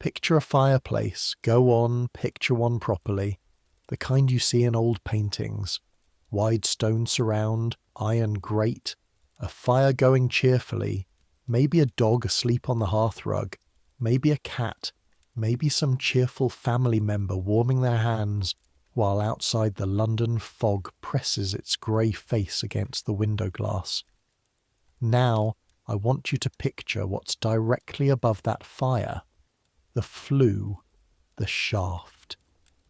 Picture a fireplace. Go on, picture one properly. The kind you see in old paintings. Wide stone surround, iron grate, a fire going cheerfully, maybe a dog asleep on the hearthrug, maybe a cat, maybe some cheerful family member warming their hands while outside the London fog presses its grey face against the window glass. Now I want you to picture what's directly above that fire. The flue, the shaft,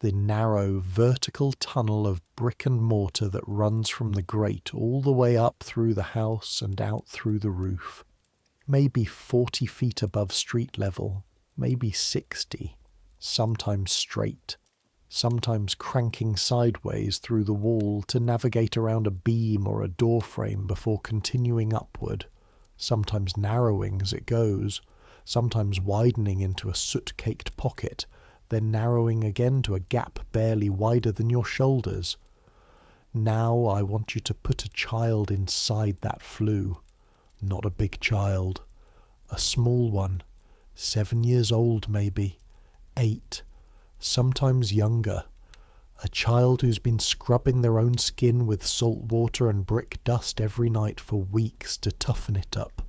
the narrow vertical tunnel of brick and mortar that runs from the grate all the way up through the house and out through the roof. Maybe 40 feet above street level, maybe 60, sometimes straight, sometimes cranking sideways through the wall to navigate around a beam or a door frame before continuing upward, sometimes narrowing as it goes, sometimes widening into a soot-caked pocket, then narrowing again to a gap barely wider than your shoulders. Now I want you to put a child inside that flue. Not a big child. A small one. 7 years old maybe. 8. Sometimes younger. A child who's been scrubbing their own skin with salt water and brick dust every night for weeks to toughen it up.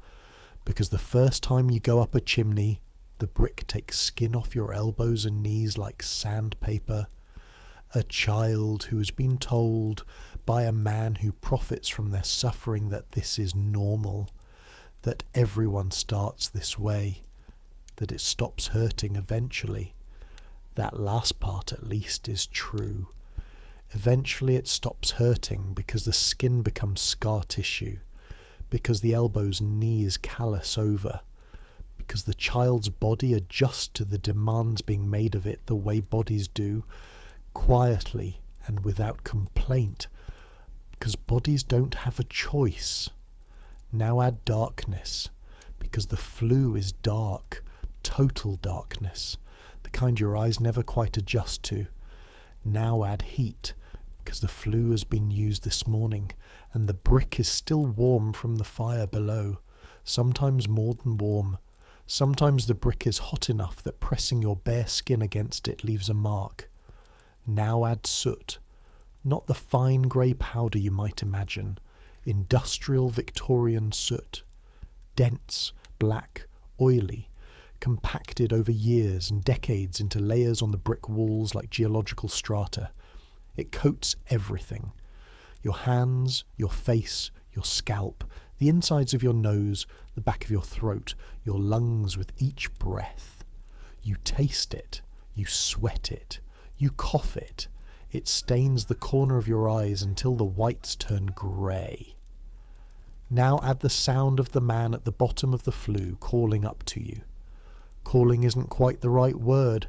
Because the first time you go up a chimney, the brick takes skin off your elbows and knees like sandpaper. A child who has been told by a man who profits from their suffering that this is normal, that everyone starts this way, that it stops hurting eventually. That last part at least is true. Eventually it stops hurting because the skin becomes scar tissue, because the elbows and knees callous over, because the child's body adjusts to the demands being made of it the way bodies do, quietly and without complaint, because bodies don't have a choice. Now add darkness, because the flue is dark, total darkness, the kind your eyes never quite adjust to. Now add heat, because the flue has been used this morning, and the brick is still warm from the fire below, sometimes more than warm. Sometimes the brick is hot enough that pressing your bare skin against it leaves a mark. Now add soot, not the fine grey powder you might imagine, industrial Victorian soot, dense, black, oily, compacted over years and decades into layers on the brick walls like geological strata. It coats everything. Your hands, your face, your scalp, the insides of your nose, the back of your throat, your lungs with each breath. You taste it, you sweat it, you cough it. It stains the corner of your eyes until the whites turn grey. Now add the sound of the man at the bottom of the flue calling up to you. Calling isn't quite the right word.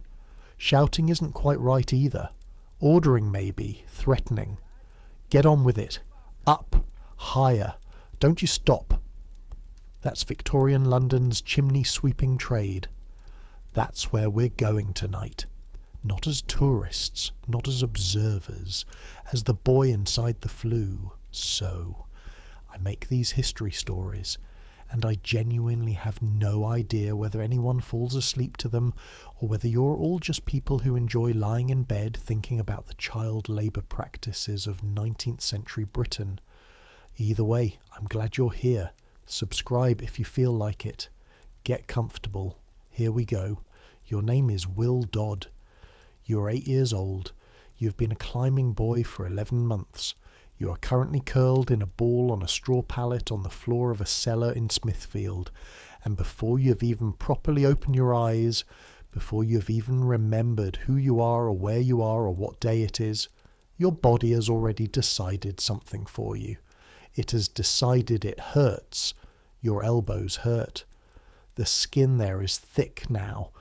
Shouting isn't quite right either. Ordering maybe, threatening. Get on with it. Up, higher. Don't you stop. That's Victorian London's chimney sweeping trade. That's where we're going tonight. Not as tourists, not as observers, as the boy inside the flue. So, I make these history stories, and I genuinely have no idea whether anyone falls asleep to them, or whether you're all just people who enjoy lying in bed thinking about the child labour practices of 19th century Britain. Either way, I'm glad you're here. Subscribe if you feel like it. Get comfortable. Here we go. Your name is Will Dodd. You're 8 years old. You've been a climbing boy for 11 months. You are currently curled in a ball on a straw pallet on the floor of a cellar in Smithfield. And before you've even properly opened your eyes, before you've even remembered who you are or where you are or what day it is, your body has already decided something for you. It has decided it hurts. Your elbows hurt. The skin there is thick now,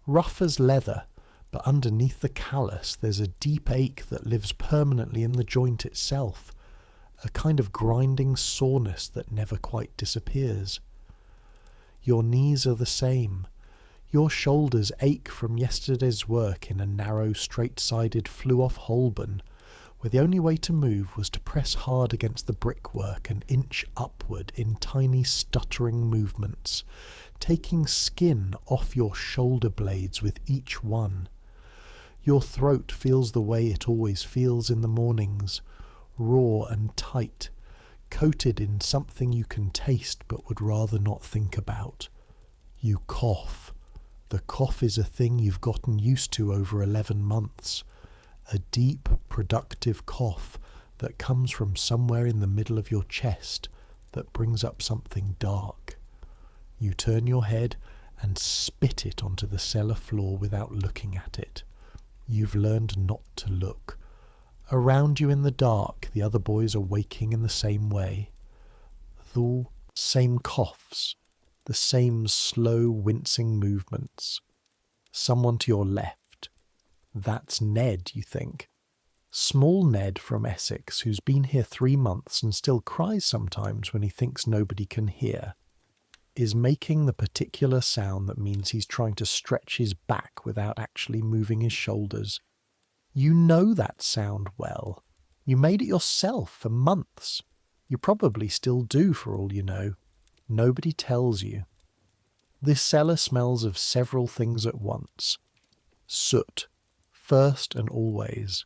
rough as leather, but underneath the callus there's a deep ache that lives permanently in the joint itself, a kind of grinding soreness that never quite disappears. Your knees are the same. Your shoulders ache from yesterday's work in a narrow, straight-sided Flue-off Holborn, where the only way to move was to press hard against the brickwork and inch upward in tiny stuttering movements, taking skin off your shoulder blades with each one. Your throat feels the way it always feels in the mornings, raw and tight, coated in something you can taste but would rather not think about. You cough. The cough is a thing you've gotten used to over 11 months. A deep, productive cough that comes from somewhere in the middle of your chest that brings up something dark. You turn your head and spit it onto the cellar floor without looking at it. You've learned not to look. Around you in the dark, the other boys are waking in the same way. The same coughs, the same slow, wincing movements. Someone to your left. That's Ned, you think. Small Ned from Essex, who's been here 3 months and still cries sometimes when he thinks nobody can hear, is making the particular sound that means he's trying to stretch his back without actually moving his shoulders. You know that sound well. You made it yourself for months. You probably still do, for all you know. Nobody tells you. This cellar smells of several things at once. Soot, first and always.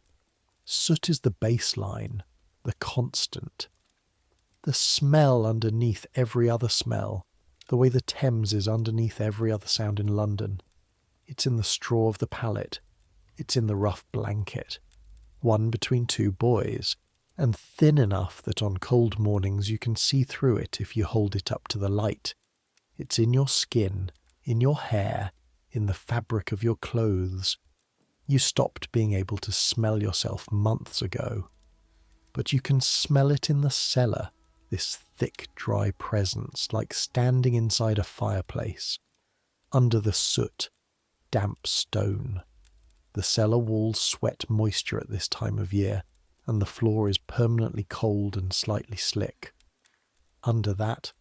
Soot is the baseline, the constant. The smell underneath every other smell, the way the Thames is underneath every other sound in London. It's in the straw of the pallet. It's in the rough blanket, one between 2 boys, and thin enough that on cold mornings you can see through it if you hold it up to the light. It's in your skin, in your hair, in the fabric of your clothes. You stopped being able to smell yourself months ago, but you can smell it in the cellar, this thick, dry presence, like standing inside a fireplace, under the soot, damp stone. The cellar walls sweat moisture at this time of year, and the floor is permanently cold and slightly slick. Under that,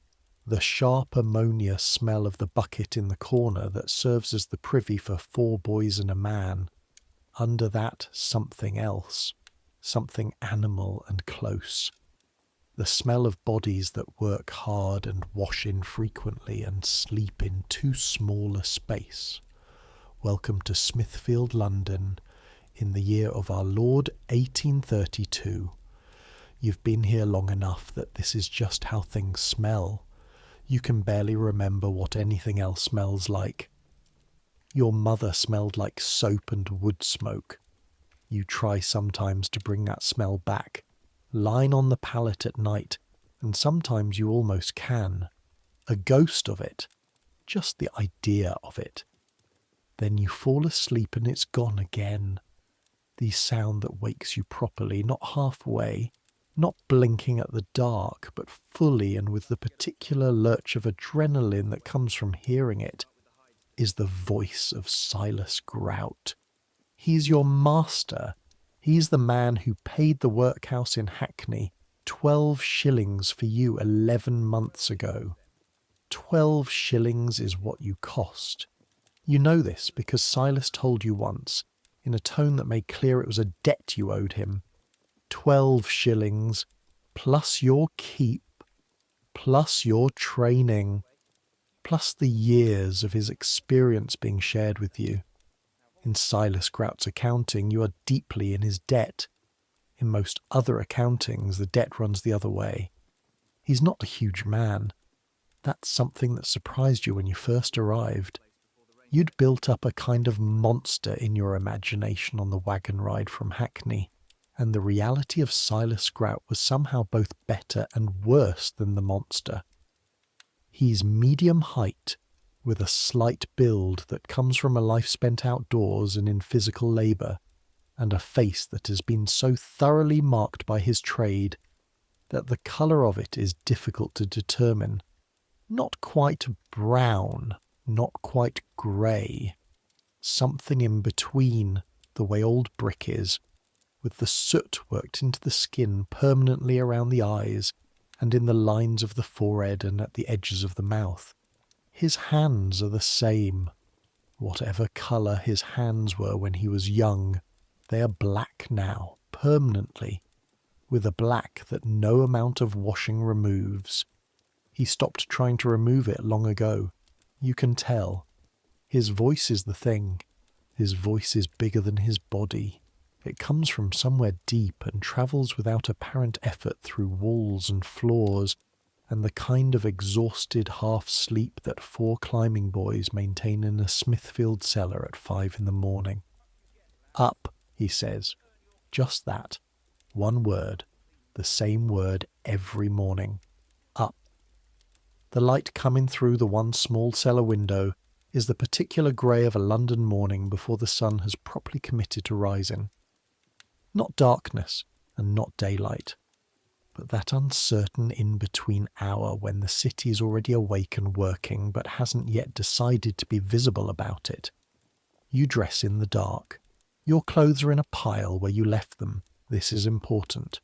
the sharp ammonia smell of the bucket in the corner that serves as the privy for 4 boys and a man. Under that, something else, something animal and close. The smell of bodies that work hard and wash infrequently and sleep in too small a space. Welcome to Smithfield, London, in the year of our Lord 1832. You've been here long enough that this is just how things smell. You can barely remember what anything else smells like. Your mother smelled like soap and wood smoke. You try sometimes to bring that smell back, line on the pallet at night, and sometimes you almost can. A ghost of it, just the idea of it. Then you fall asleep and it's gone again. The sound that wakes you properly, not halfway, not blinking at the dark, but fully and with the particular lurch of adrenaline that comes from hearing it, is the voice of Silas Grout. He's your master. He's the man who paid the workhouse in Hackney 12 shillings for you 11 months ago. 12 shillings is what you cost. You know this because Silas told you once, in a tone that made clear it was a debt you owed him. 12 shillings, plus your keep, plus your training, plus the years of his experience being shared with you. In Silas Grout's accounting, you are deeply in his debt. In most other accountings, the debt runs the other way. He's not a huge man. That's something that surprised you when you first arrived. You'd built up a kind of monster in your imagination on the wagon ride from Hackney, and the reality of Silas Grout was somehow both better and worse than the monster. He's medium height, with a slight build that comes from a life spent outdoors and in physical labour, and a face that has been so thoroughly marked by his trade that the colour of it is difficult to determine. Not quite brown, not quite grey, something in between, the way old brick is, with the soot worked into the skin permanently around the eyes and in the lines of the forehead and at the edges of the mouth. His hands are the same. Whatever colour his hands were when he was young, they are black now. permanently, with a black that no amount of washing removes. He stopped trying to remove it long ago. You can tell. His voice is the thing. His voice is bigger than his body. It comes from somewhere deep and travels without apparent effort through walls and floors, and the kind of exhausted half-sleep that 4 climbing boys maintain in a Smithfield cellar at 5 in the morning. Up, he says. Just that. One word. The same word every morning. Up. The light coming through the one small cellar window is the particular grey of a London morning before the sun has properly committed to rising. Not darkness and not daylight, but that uncertain in-between hour when the city is already awake and working but hasn't yet decided to be visible about it. You dress in the dark. Your clothes are in a pile where you left them. This is important.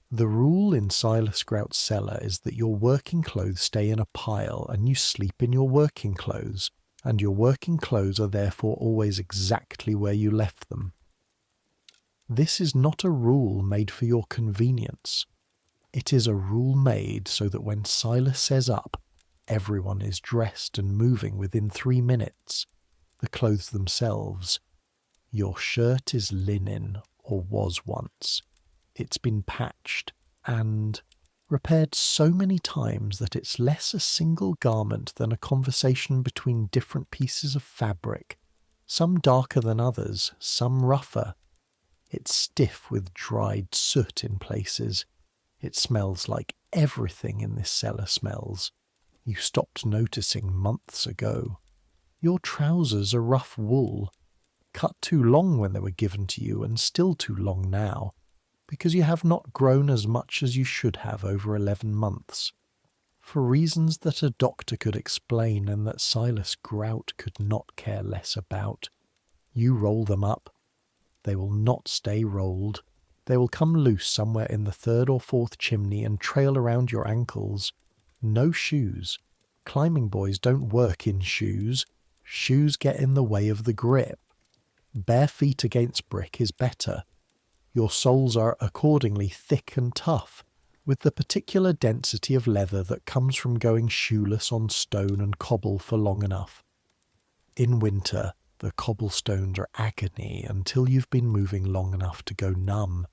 The rule in Silas Grout's cellar is that your working clothes stay in a pile and you sleep in your working clothes, and your working clothes are therefore always exactly where you left them. This is not a rule made for your convenience. It is a rule made so that when Silas says up, everyone is dressed and moving within 3 minutes. The clothes themselves. Your shirt is linen, or was once. It's been patched and repaired so many times that it's less a single garment than a conversation between different pieces of fabric, some darker than others, some rougher. It's stiff with dried soot in places. It smells like everything in this cellar smells. You stopped noticing months ago. Your trousers are rough wool, cut too long when they were given to you and still too long now, because you have not grown as much as you should have over 11 months. For reasons that a doctor could explain and that Silas Grout could not care less about. You roll them up. They will not stay rolled. They will come loose somewhere in the 3rd or 4th chimney and trail around your ankles. No shoes. Climbing boys don't work in shoes. Shoes get in the way of the grip. Bare feet against brick is better. Your soles are accordingly thick and tough, with the particular density of leather that comes from going shoeless on stone and cobble for long enough. In winter, the cobblestones are agony until you've been moving long enough to go numb.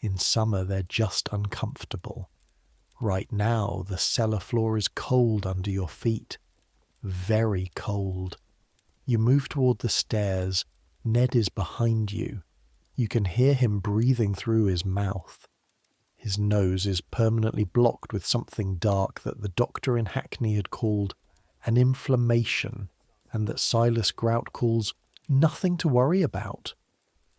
In summer, they're just uncomfortable. Right now, the cellar floor is cold under your feet. Very cold. You move toward the stairs. Ned is behind you. You can hear him breathing through his mouth. His nose is permanently blocked with something dark that the doctor in Hackney had called an inflammation, and that Silas Grout calls nothing to worry about,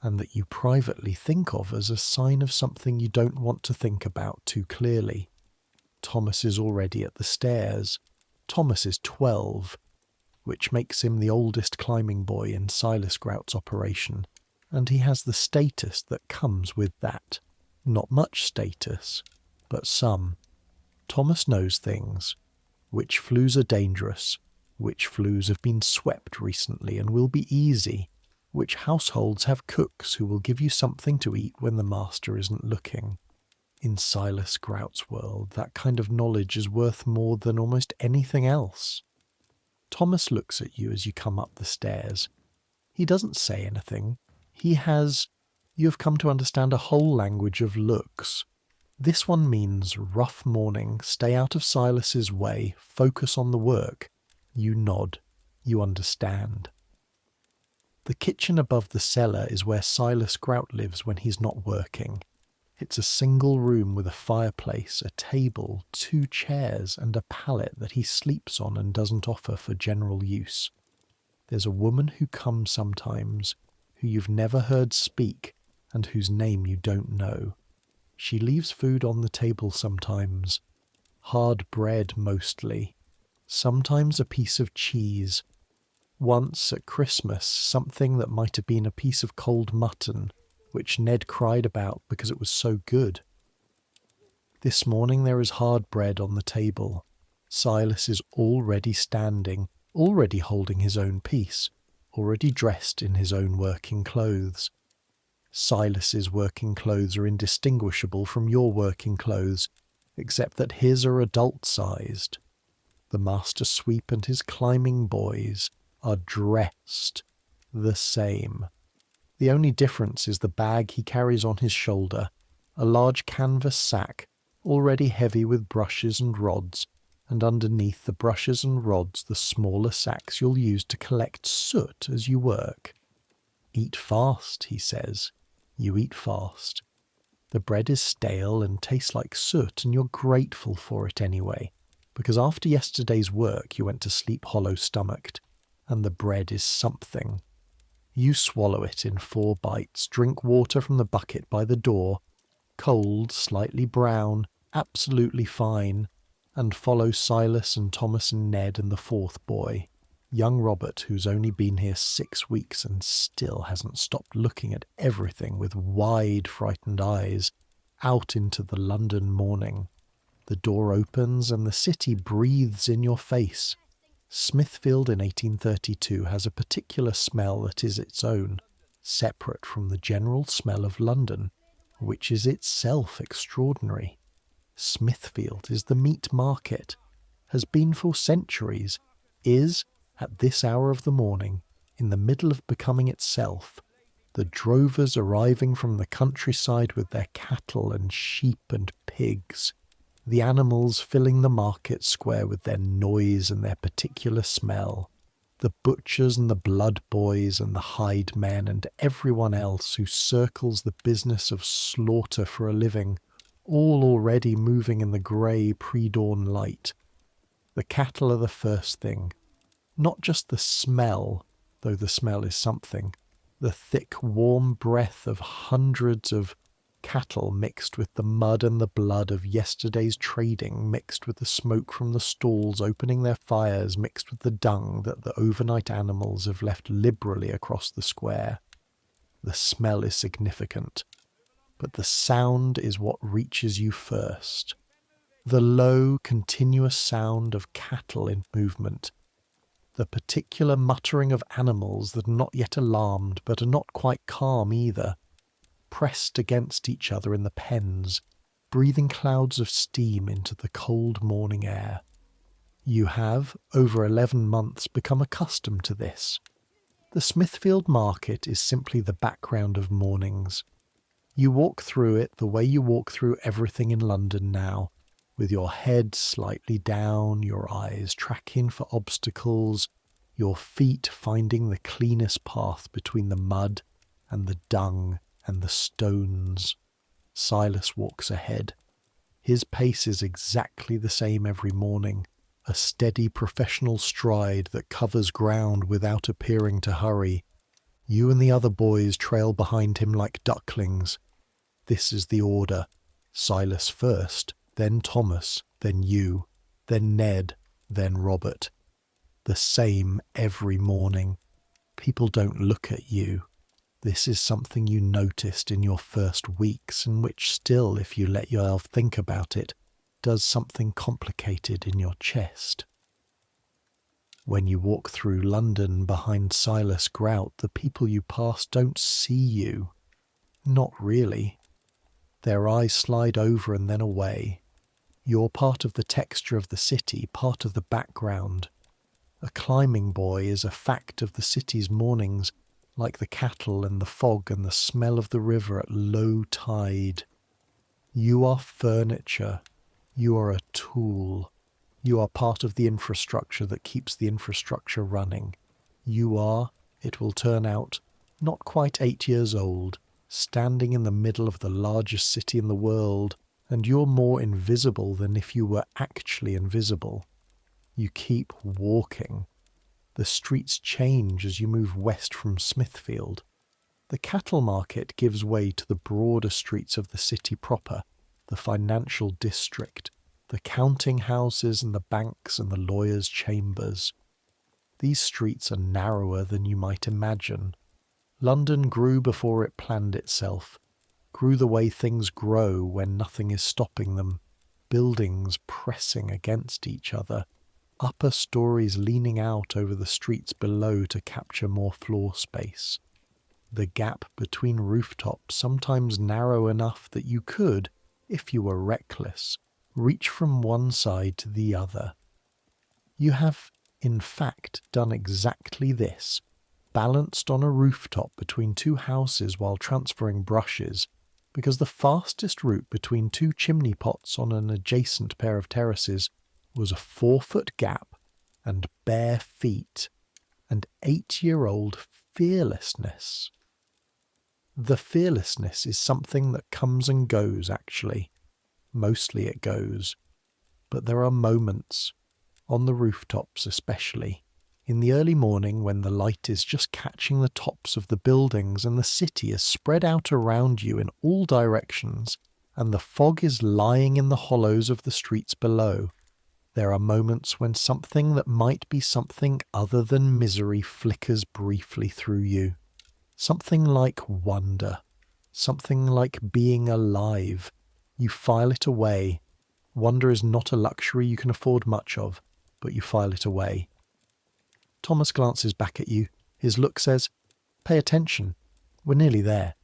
and that you privately think of as a sign of something you don't want to think about too clearly. Thomas is already at the stairs. Thomas is 12, which makes him the oldest climbing boy in Silas Grout's operation, and he has the status that comes with that. Not much status, but some. Thomas knows things. Which flues are dangerous, which flues have been swept recently and will be easy, which households have cooks who will give you something to eat when the master isn't looking. In Silas Grout's world, that kind of knowledge is worth more than almost anything else. Thomas looks at you as you come up the stairs. He doesn't say anything. You have come to understand a whole language of looks. This one means rough morning, stay out of Silas's way, focus on the work. You nod. You understand. The kitchen above the cellar is where Silas Grout lives when he's not working. It's a single room with a fireplace, a table, 2 chairs, and a pallet that he sleeps on and doesn't offer for general use. There's a woman who comes sometimes, who you've never heard speak, and whose name you don't know. She leaves food on the table sometimes. Hard bread mostly. Sometimes a piece of cheese. Once at Christmas, something that might have been a piece of cold mutton, which Ned cried about because it was so good. This morning there is hard bread on the table. Silas is already standing, already holding his own piece, already dressed in his own working clothes. Silas's working clothes are indistinguishable from your working clothes, except that his are adult-sized. The master sweep and his climbing boys are dressed the same. The only difference is the bag he carries on his shoulder, a large canvas sack, already heavy with brushes and rods, and underneath the brushes and rods the smaller sacks you'll use to collect soot as you work. Eat fast, he says. You eat fast. The bread is stale and tastes like soot, and you're grateful for it anyway, because after yesterday's work you went to sleep hollow-stomached, and the bread is something. You swallow it in 4 bites, drink water from the bucket by the door, cold, slightly brown, absolutely fine, and follow Silas and Thomas and Ned and the 4th boy, young Robert, who's only been here 6 weeks and still hasn't stopped looking at everything with wide, frightened eyes, out into the London morning. The door opens and the city breathes in your face. Smithfield in 1832 has a particular smell that is its own, separate from the general smell of London, which is itself extraordinary. Smithfield is the meat market, has been for centuries, is, at this hour of the morning, in the middle of becoming itself, the drovers arriving from the countryside with their cattle and sheep and pigs, the animals filling the market square with their noise and their particular smell, the butchers and the blood boys and the hide men and everyone else who circles the business of slaughter for a living, all already moving in the grey pre-dawn light. The cattle are the first thing. Not just the smell, though the smell is something, the thick, warm breath of hundreds of cattle mixed with the mud and the blood of yesterday's trading, mixed with the smoke from the stalls opening their fires, mixed with the dung that the overnight animals have left liberally across the square. The smell is significant, but the sound is what reaches you first. The low, continuous sound of cattle in movement, the particular muttering of animals that are not yet alarmed but are not quite calm either, pressed against each other in the pens, breathing clouds of steam into the cold morning air. You have, over 11 months, become accustomed to this. The Smithfield market is simply the background of mornings. You walk through it the way you walk through everything in London now, with your head slightly down, your eyes tracking for obstacles, your feet finding the cleanest path between the mud and the dung and the stones. Silas walks ahead. His pace is exactly the same every morning, a steady professional stride that covers ground without appearing to hurry. You and the other boys trail behind him like ducklings. This is the order. Silas first, then Thomas, then you, then Ned, then Robert. The same every morning. People don't look at you. This is something you noticed in your first weeks, and which still, if you let yourself think about it, does something complicated in your chest. When you walk through London behind Silas Grout, the people you pass don't see you. Not really. Their eyes slide over and then away. You're part of the texture of the city, part of the background. A climbing boy is a fact of the city's mornings, like the cattle and the fog and the smell of the river at low tide. You are furniture. You are a tool. You are part of the infrastructure that keeps the infrastructure running. You are, it will turn out, not quite 8 years old, standing in the middle of the largest city in the world, and you're more invisible than if you were actually invisible. You keep walking. The streets change as you move west from Smithfield. The cattle market gives way to the broader streets of the city proper, the financial district, the counting houses and the banks and the lawyers' chambers. These streets are narrower than you might imagine. London grew before it planned itself, grew the way things grow when nothing is stopping them, buildings pressing against each other, upper stories leaning out over the streets below to capture more floor space. the gap between rooftops sometimes narrow enough that you could, if you were reckless, reach from one side to the other. You have, in fact, done exactly this, balanced on a rooftop between two houses while transferring brushes, because the fastest route between two chimney pots on an adjacent pair of terraces was a 4-foot gap and bare feet and 8-year-old fearlessness. The fearlessness is something that comes and goes, actually. Mostly it goes. But there are moments, on the rooftops especially, in the early morning when the light is just catching the tops of the buildings and the city is spread out around you in all directions and the fog is lying in the hollows of the streets below. There are moments when something that might be something other than misery flickers briefly through you. Something like wonder. Something like being alive. You file it away. Wonder is not a luxury you can afford much of, but you file it away. Thomas glances back at you. His look says, "Pay attention. We're nearly there."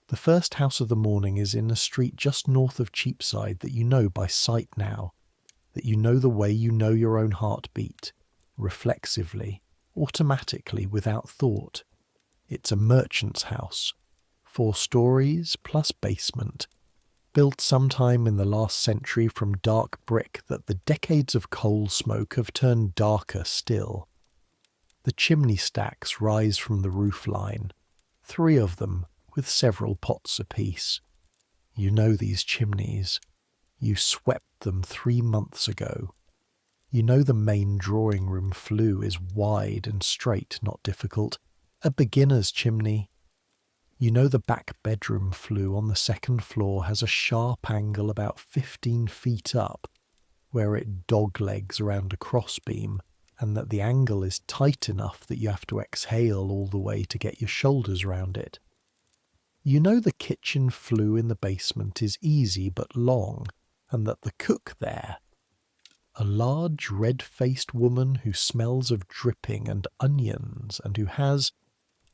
The first house of the morning is in a street just north of Cheapside that you know by sight now. That you know the way you know your own heartbeat, reflexively, automatically, without thought. It's a merchant's house, 4 stories plus basement, built sometime in the last century from dark brick that the decades of coal smoke have turned darker still. The chimney stacks rise from the roof line, 3 of them with several pots apiece. You know these chimneys. You swept them 3 months ago. You know the main drawing room flue is wide and straight, not difficult. A beginner's chimney. You know the back bedroom flue on the 2nd floor has a sharp angle about 15 feet up, where it doglegs around a crossbeam, and that the angle is tight enough that you have to exhale all the way to get your shoulders round it. You know the kitchen flue in the basement is easy but long, and that the cook there, a large red-faced woman who smells of dripping and onions and who has,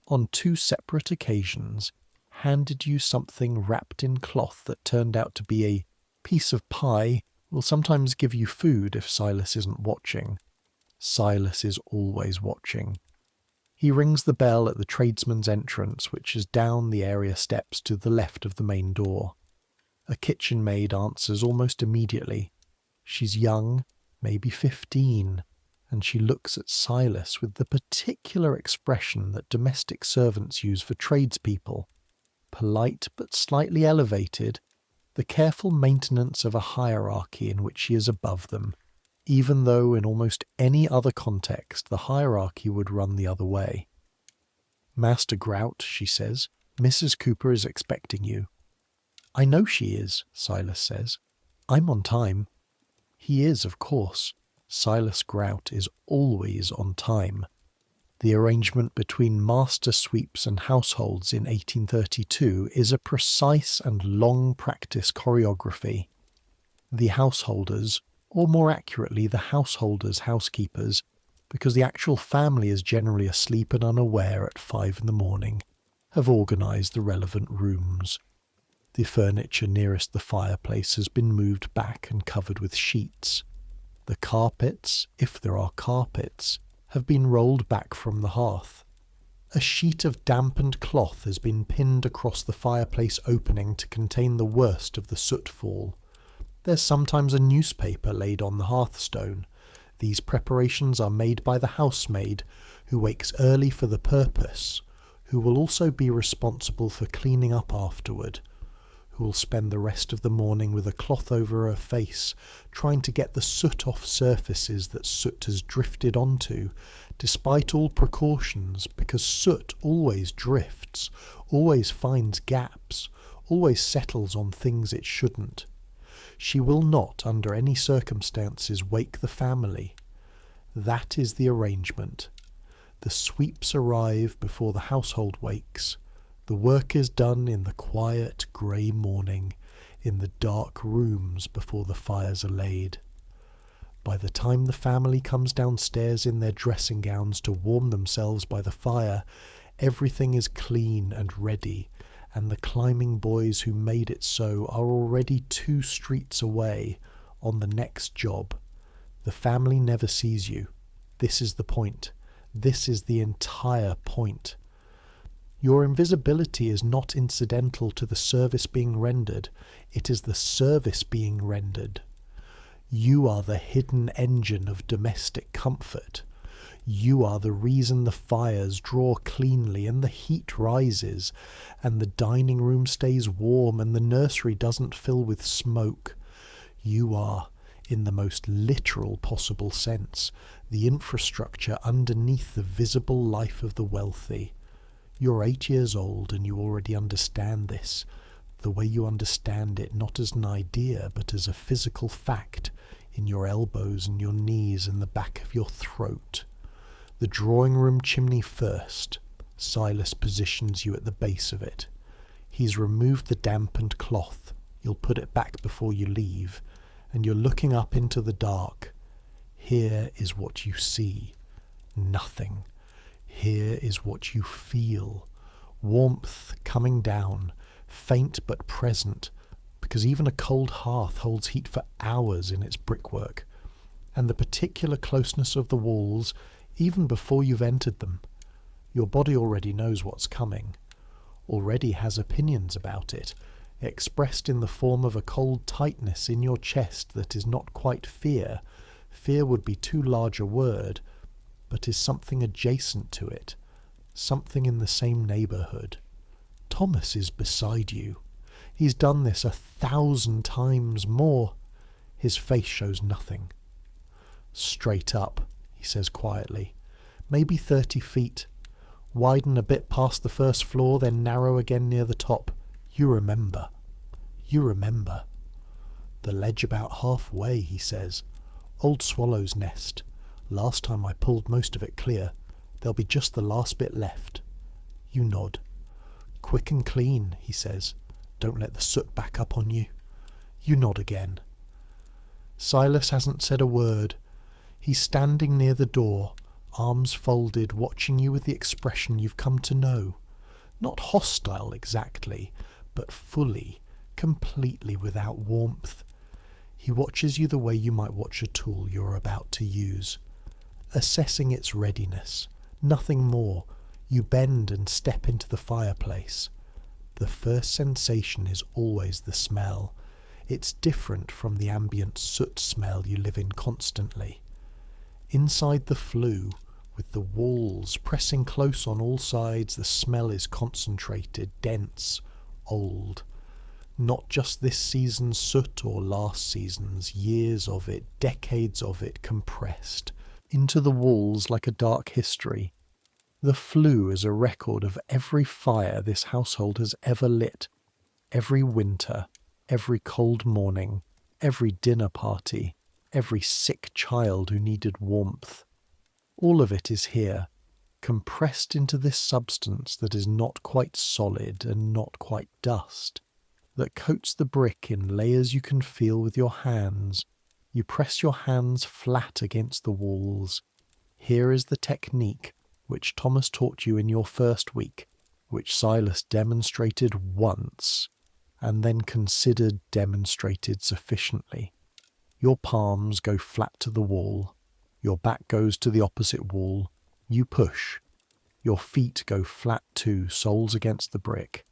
on 2 separate occasions, handed you something wrapped in cloth that turned out to be a piece of pie, will sometimes give you food if Silas isn't watching. Silas is always watching. He rings the bell at the tradesman's entrance, which is down the area steps to the left of the main door. A kitchen maid answers almost immediately. She's young, maybe 15, and she looks at Silas with the particular expression that domestic servants use for tradespeople, polite but slightly elevated, the careful maintenance of a hierarchy in which she is above them, even though in almost any other context the hierarchy would run the other way. "Master Grout," she says, "Mrs. Cooper is expecting you." "I know she is," Silas says. "I'm on time." He is, of course. Silas Grout is always on time. The arrangement between master sweeps and households in 1832 is a precise and long practice choreography. The householders, or more accurately the householders' housekeepers, because the actual family is generally asleep and unaware at 5 in the morning, have organised the relevant rooms. The furniture nearest the fireplace has been moved back and covered with sheets. The carpets, if there are carpets, have been rolled back from the hearth. A sheet of dampened cloth has been pinned across the fireplace opening to contain the worst of the soot fall. There's sometimes a newspaper laid on the hearthstone. These preparations are made by the housemaid, who wakes early for the purpose, who will also be responsible for cleaning up afterward, who will spend the rest of the morning with a cloth over her face, trying to get the soot off surfaces that soot has drifted onto, despite all precautions, because soot always drifts, always finds gaps, always settles on things it shouldn't. She will not, under any circumstances, wake the family. That is the arrangement. The sweeps arrive before the household wakes. The work is done in the quiet grey morning, in the dark rooms before the fires are laid. By the time the family comes downstairs in their dressing gowns to warm themselves by the fire, Everything is clean and ready, and the climbing boys who made it so are already 2 streets away on the next job. The family never sees you. This is the point. This is the entire point. Your invisibility is not incidental to the service being rendered. It is the service being rendered. You are the hidden engine of domestic comfort. You are the reason the fires draw cleanly and the heat rises, and the dining room stays warm and the nursery doesn't fill with smoke. You are, in the most literal possible sense, the infrastructure underneath the visible life of the wealthy. You're 8 years old and you already understand this, the way you understand it not as an idea but as a physical fact in your elbows and your knees and the back of your throat. The drawing room chimney first. Silas positions you at the base of it. He's removed the dampened cloth. You'll put it back before you leave, and you're looking up into the dark. Here is what you see. Nothing. Here is what you feel. Warmth coming down, faint but present, because even a cold hearth holds heat for hours in its brickwork, and the particular closeness of the walls, even before you've entered them. Your body already knows what's coming, already has opinions about it, expressed in the form of a cold tightness in your chest that is not quite fear. Fear would be too large a word, but is something adjacent to it, something in the same neighbourhood. Thomas is beside you. He's done this 1,000 times more. His face shows nothing. Straight up, he says quietly. Maybe 30 feet. Widen a bit past the first floor, then narrow again near the top. You remember. You remember. The ledge about halfway, he says. Old swallow's nest. Last time I pulled most of it clear. There'll be just the last bit left. You nod. Quick and clean, he says. Don't let the soot back up on you. You nod again. Silas hasn't said a word. He's standing near the door, arms folded, watching you with the expression you've come to know. Not hostile exactly, but fully, completely without warmth. He watches you the way you might watch a tool you're about to use. Assessing its readiness, nothing more. You bend and step into the fireplace. The first sensation is always the smell. It's different from the ambient soot smell you live in constantly. Inside the flue, with the walls pressing close on all sides, the smell is concentrated, dense, old. Not just this season's soot or last season's, years of it, decades of it compressed into the walls like a dark history. The flue is a record of every fire this household has ever lit, every winter, every cold morning, every dinner party, every sick child who needed warmth. All of it is here, compressed into this substance that is not quite solid and not quite dust, that coats the brick in layers you can feel with your hands. You press your hands flat against the walls. Here is the technique which Thomas taught you in your first week, which Silas demonstrated once, and then considered demonstrated sufficiently. Your palms go flat to the wall. Your back goes to the opposite wall. You push. Your feet go flat too, soles against the brick.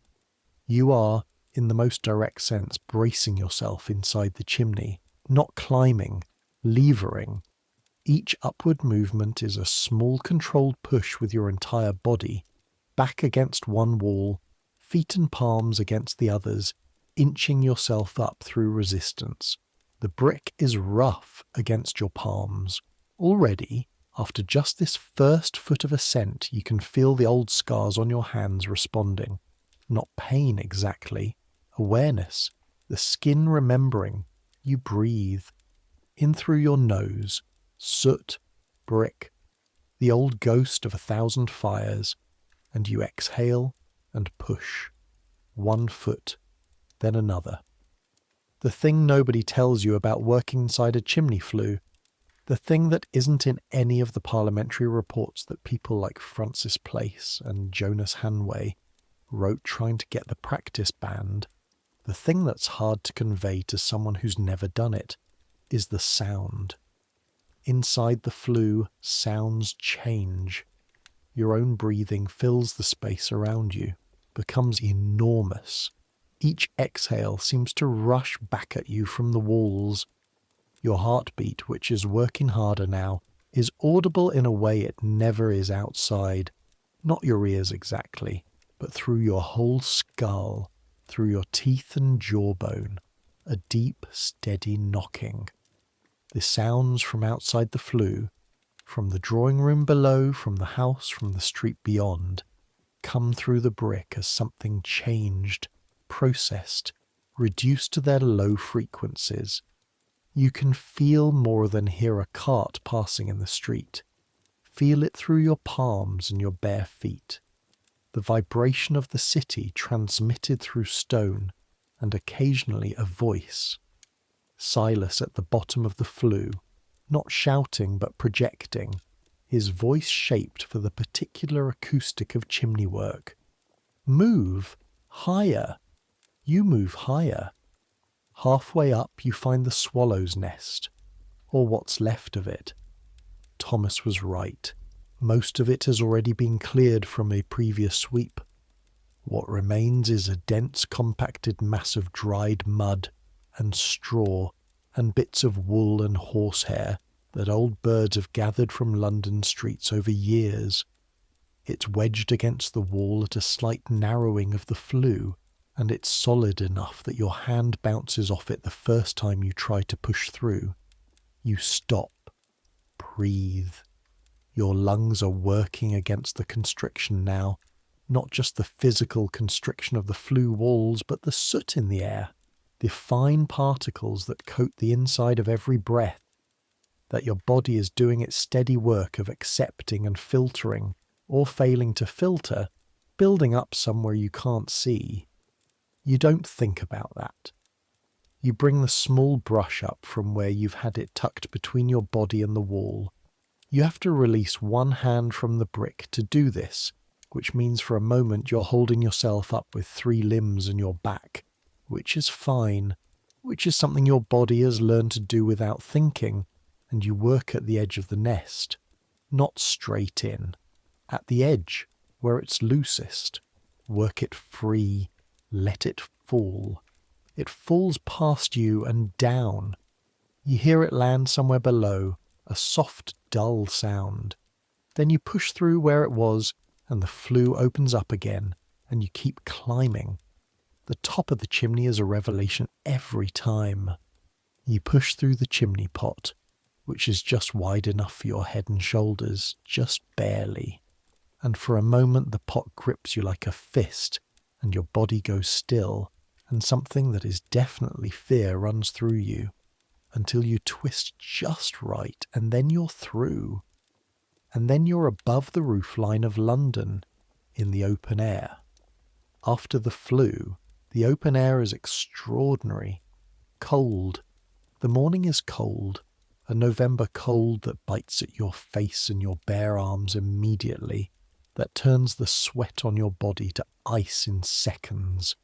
You are, in the most direct sense, bracing yourself inside the chimney, not climbing, levering. Each upward movement is a small controlled push with your entire body, back against one wall, feet and palms against the others, inching yourself up through resistance. The brick is rough against your palms. Already, after just this first foot of ascent, you can feel the old scars on your hands responding. Not pain exactly, awareness, the skin remembering. You breathe. In through your nose, soot, brick, the old ghost of 1,000 fires, and you exhale and push. 1 foot, then another. The thing nobody tells you about working inside a chimney flue. The thing that isn't in any of the parliamentary reports that people like Francis Place and Jonas Hanway wrote trying to get the practice banned, the thing that's hard to convey to someone who's never done it is the sound. Inside the flue, sounds change. Your own breathing fills the space around you, becomes enormous. Each exhale seems to rush back at you from the walls. Your heartbeat, which is working harder now, is audible in a way it never is outside. Not your ears exactly, but through your whole skull, through your teeth and jawbone, a deep, steady knocking. The sounds from outside the flue, from the drawing room below, from the house, from the street beyond, come through the brick as something changed, processed, reduced to their low frequencies. You can feel more than hear a cart passing in the street. Feel it through your palms and your bare feet. The vibration of the city transmitted through stone and occasionally a voice. Silas at the bottom of the flue, not shouting but projecting, his voice shaped for the particular acoustic of chimney work. Move higher. You move higher. Halfway up you find the swallow's nest, or what's left of it. Thomas was right. Most of it has already been cleared from a previous sweep. What remains is a dense compacted mass of dried mud and straw and bits of wool and horsehair that old birds have gathered from London streets over years. It's wedged against the wall at a slight narrowing of the flue, and it's solid enough that your hand bounces off it the first time you try to push through. You stop. Breathe. Your lungs are working against the constriction now, not just the physical constriction of the flue walls, but the soot in the air, the fine particles that coat the inside of every breath, that your body is doing its steady work of accepting and filtering, or failing to filter, building up somewhere you can't see. You don't think about that. You bring the small brush up from where you've had it tucked between your body and the wall. You have to release one hand from the brick to do this, which means for a moment you're holding yourself up with 3 limbs and your back, which is fine, which is something your body has learned to do without thinking, and you work at the edge of the nest, not straight in, at the edge, where it's loosest. Work it free, let it fall. It falls past you and down. You hear it land somewhere below, a soft, dull sound. Then you push through where it was, and the flue opens up again, and you keep climbing. The top of the chimney is a revelation every time. You push through the chimney pot, which is just wide enough for your head and shoulders, just barely. And for a moment the pot grips you like a fist, and your body goes still, and something that is definitely fear runs through you, until you twist just right, and then you're through. And then you're above the roofline of London, in the open air. After the flue, the open air is extraordinary. Cold. The morning is cold, a November cold that bites at your face and your bare arms immediately, that turns the sweat on your body to ice in seconds.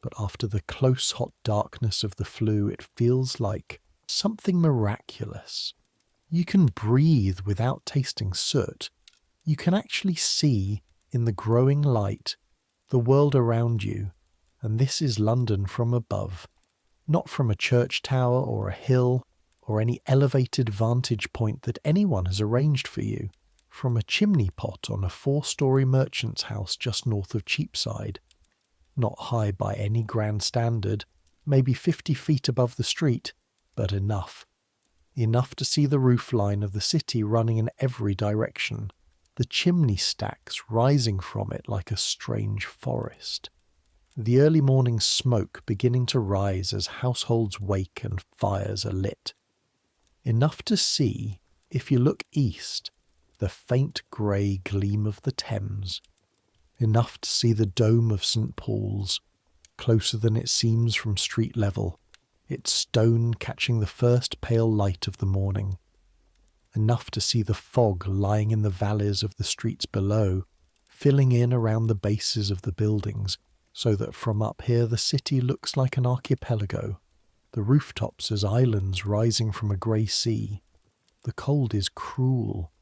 But after the close hot darkness of the flue, it feels like something miraculous. You can breathe without tasting soot. You can actually see, in the growing light, the world around you, and this is London from above, not from a church tower or a hill or any elevated vantage point that anyone has arranged for you, from a chimney pot on a 4-storey merchant's house just north of Cheapside. Not high by any grand standard, maybe 50 feet above the street, but enough. Enough to see the roofline of the city running in every direction, the chimney stacks rising from it like a strange forest. The early morning smoke beginning to rise as households wake and fires are lit. Enough to see, if you look east, the faint grey gleam of the Thames. Enough to see the dome of St. Paul's, closer than it seems from street level, its stone catching the first pale light of the morning. enough to see the fog lying in the valleys of the streets below, filling in around the bases of the buildings, so that from up here the city looks like an archipelago, the rooftops as islands rising from a grey sea. The cold is cruel.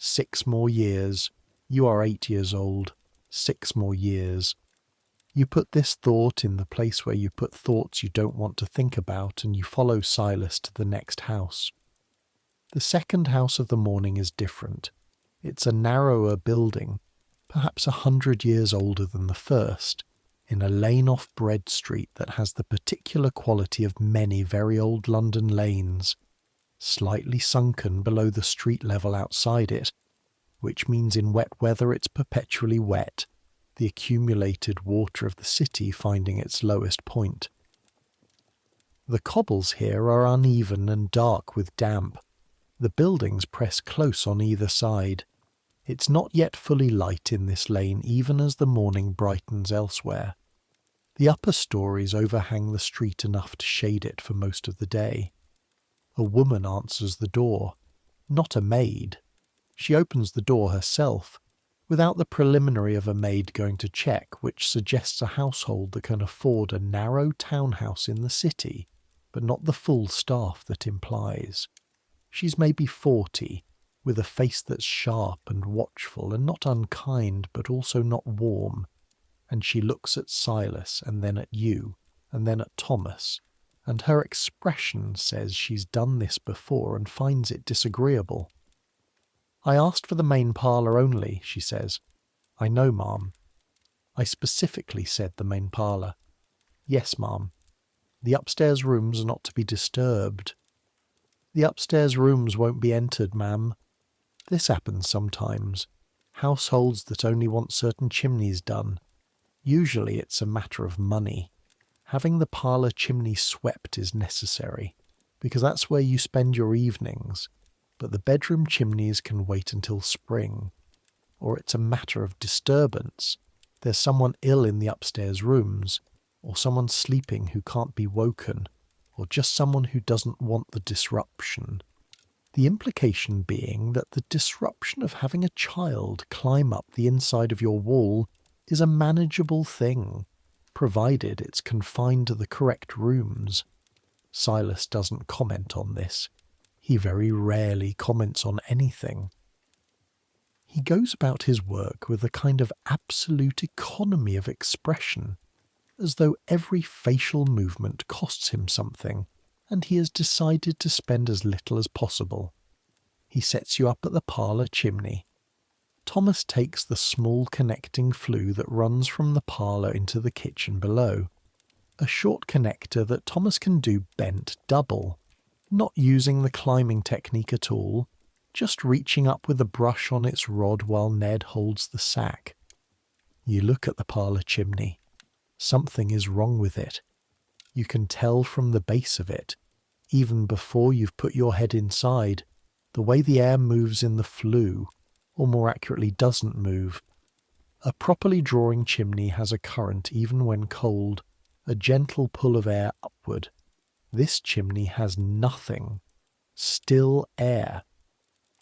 "6 more years. You are 8 years old. 6 more years." You put this thought in the place where you put thoughts you don't want to think about, and you follow Silas to the next house. The second house of the morning is different. It's a narrower building, perhaps 100 years older than the first, in a lane off Bread Street that has the particular quality of many very old London lanes, slightly sunken below the street level outside it, which means in wet weather it's perpetually wet, the accumulated water of the city finding its lowest point. The cobbles here are uneven and dark with damp. The buildings press close on either side. It's not yet fully light in this lane even as the morning brightens elsewhere. The upper stories overhang the street enough to shade it for most of the day. A woman answers the door, not a maid. She opens the door herself, without the preliminary of a maid going to check, which suggests a household that can afford a narrow townhouse in the city, but not the full staff that implies. She's maybe 40, with a face that's sharp and watchful and not unkind but also not warm, and she looks at Silas and then at you and then at Thomas, and her expression says she's done this before and finds it disagreeable. "I asked for the main parlour only," she says. "I know, ma'am." "I specifically said the main parlour." "Yes, ma'am." "The upstairs rooms are not to be disturbed." "The upstairs rooms won't be entered, ma'am." This happens sometimes. Households that only want certain chimneys done. Usually it's a matter of money. Having the parlour chimney swept is necessary, because that's where you spend your evenings, but the bedroom chimneys can wait until spring. Or it's a matter of disturbance. There's someone ill in the upstairs rooms, or someone sleeping who can't be woken, or just someone who doesn't want the disruption. The implication being that the disruption of having a child climb up the inside of your wall is a manageable thing, provided it's confined to the correct rooms. Silas doesn't comment on this. He very rarely comments on anything. He goes about his work with a kind of absolute economy of expression, as though every facial movement costs him something, and he has decided to spend as little as possible. He sets you up at the parlour chimney. Thomas takes the small connecting flue that runs from the parlour into the kitchen below. A short connector that Thomas can do bent double, not using the climbing technique at all, just reaching up with a brush on its rod while Ned holds the sack. You look at the parlour chimney. Something is wrong with it. You can tell from the base of it, even before you've put your head inside, the way the air moves in the flue, or more accurately doesn't move. A properly drawing chimney has a current even when cold, a gentle pull of air upward. This chimney has nothing. Still air.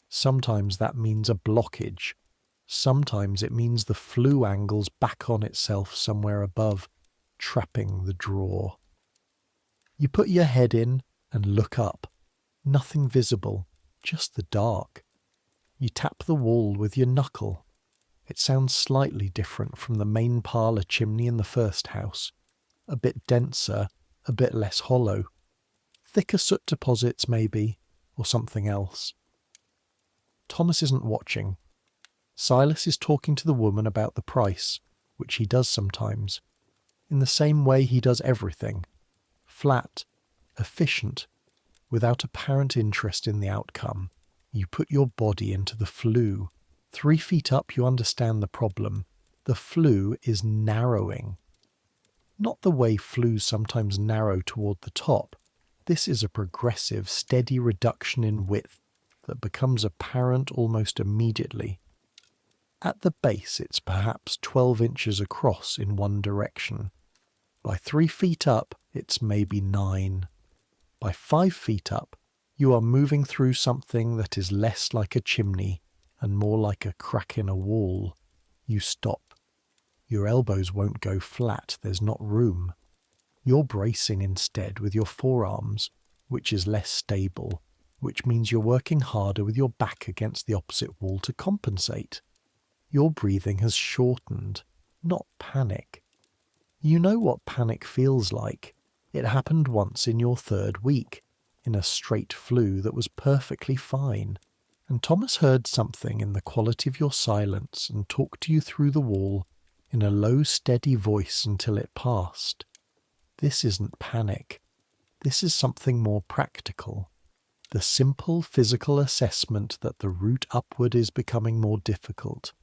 Sometimes that means a blockage. Sometimes it means the flue angles back on itself somewhere above, trapping the draw. You put your head in and look up. Nothing visible, just the dark. You tap the wall with your knuckle. It sounds slightly different from the main parlour chimney in the first house. A bit denser, a bit less hollow. Thicker soot deposits, maybe, or something else. Thomas isn't watching. Silas is talking to the woman about the price, which he does sometimes, in the same way he does everything. Flat, efficient, without apparent interest in the outcome. You put your body into the flue. 3 feet up you understand the problem. The flue is narrowing. Not the way flues sometimes narrow toward the top. This is a progressive, steady reduction in width that becomes apparent almost immediately. At the base it's perhaps 12 inches across in one direction. By 3 feet up it's maybe 9. By 5 feet up you are moving through something that is less like a chimney and more like a crack in a wall. You stop. Your elbows won't go flat, there's not room. You're bracing instead with your forearms, which is less stable, which means you're working harder with your back against the opposite wall to compensate. Your breathing has shortened, not panic. You know what panic feels like. It happened once in your 3rd week, in a straight flue that was perfectly fine, And Thomas heard something in the quality of your silence and talked to you through the wall in a low, steady voice until it passed. This isn't panic. This is something more practical. The simple physical assessment that the route upward is becoming more difficult.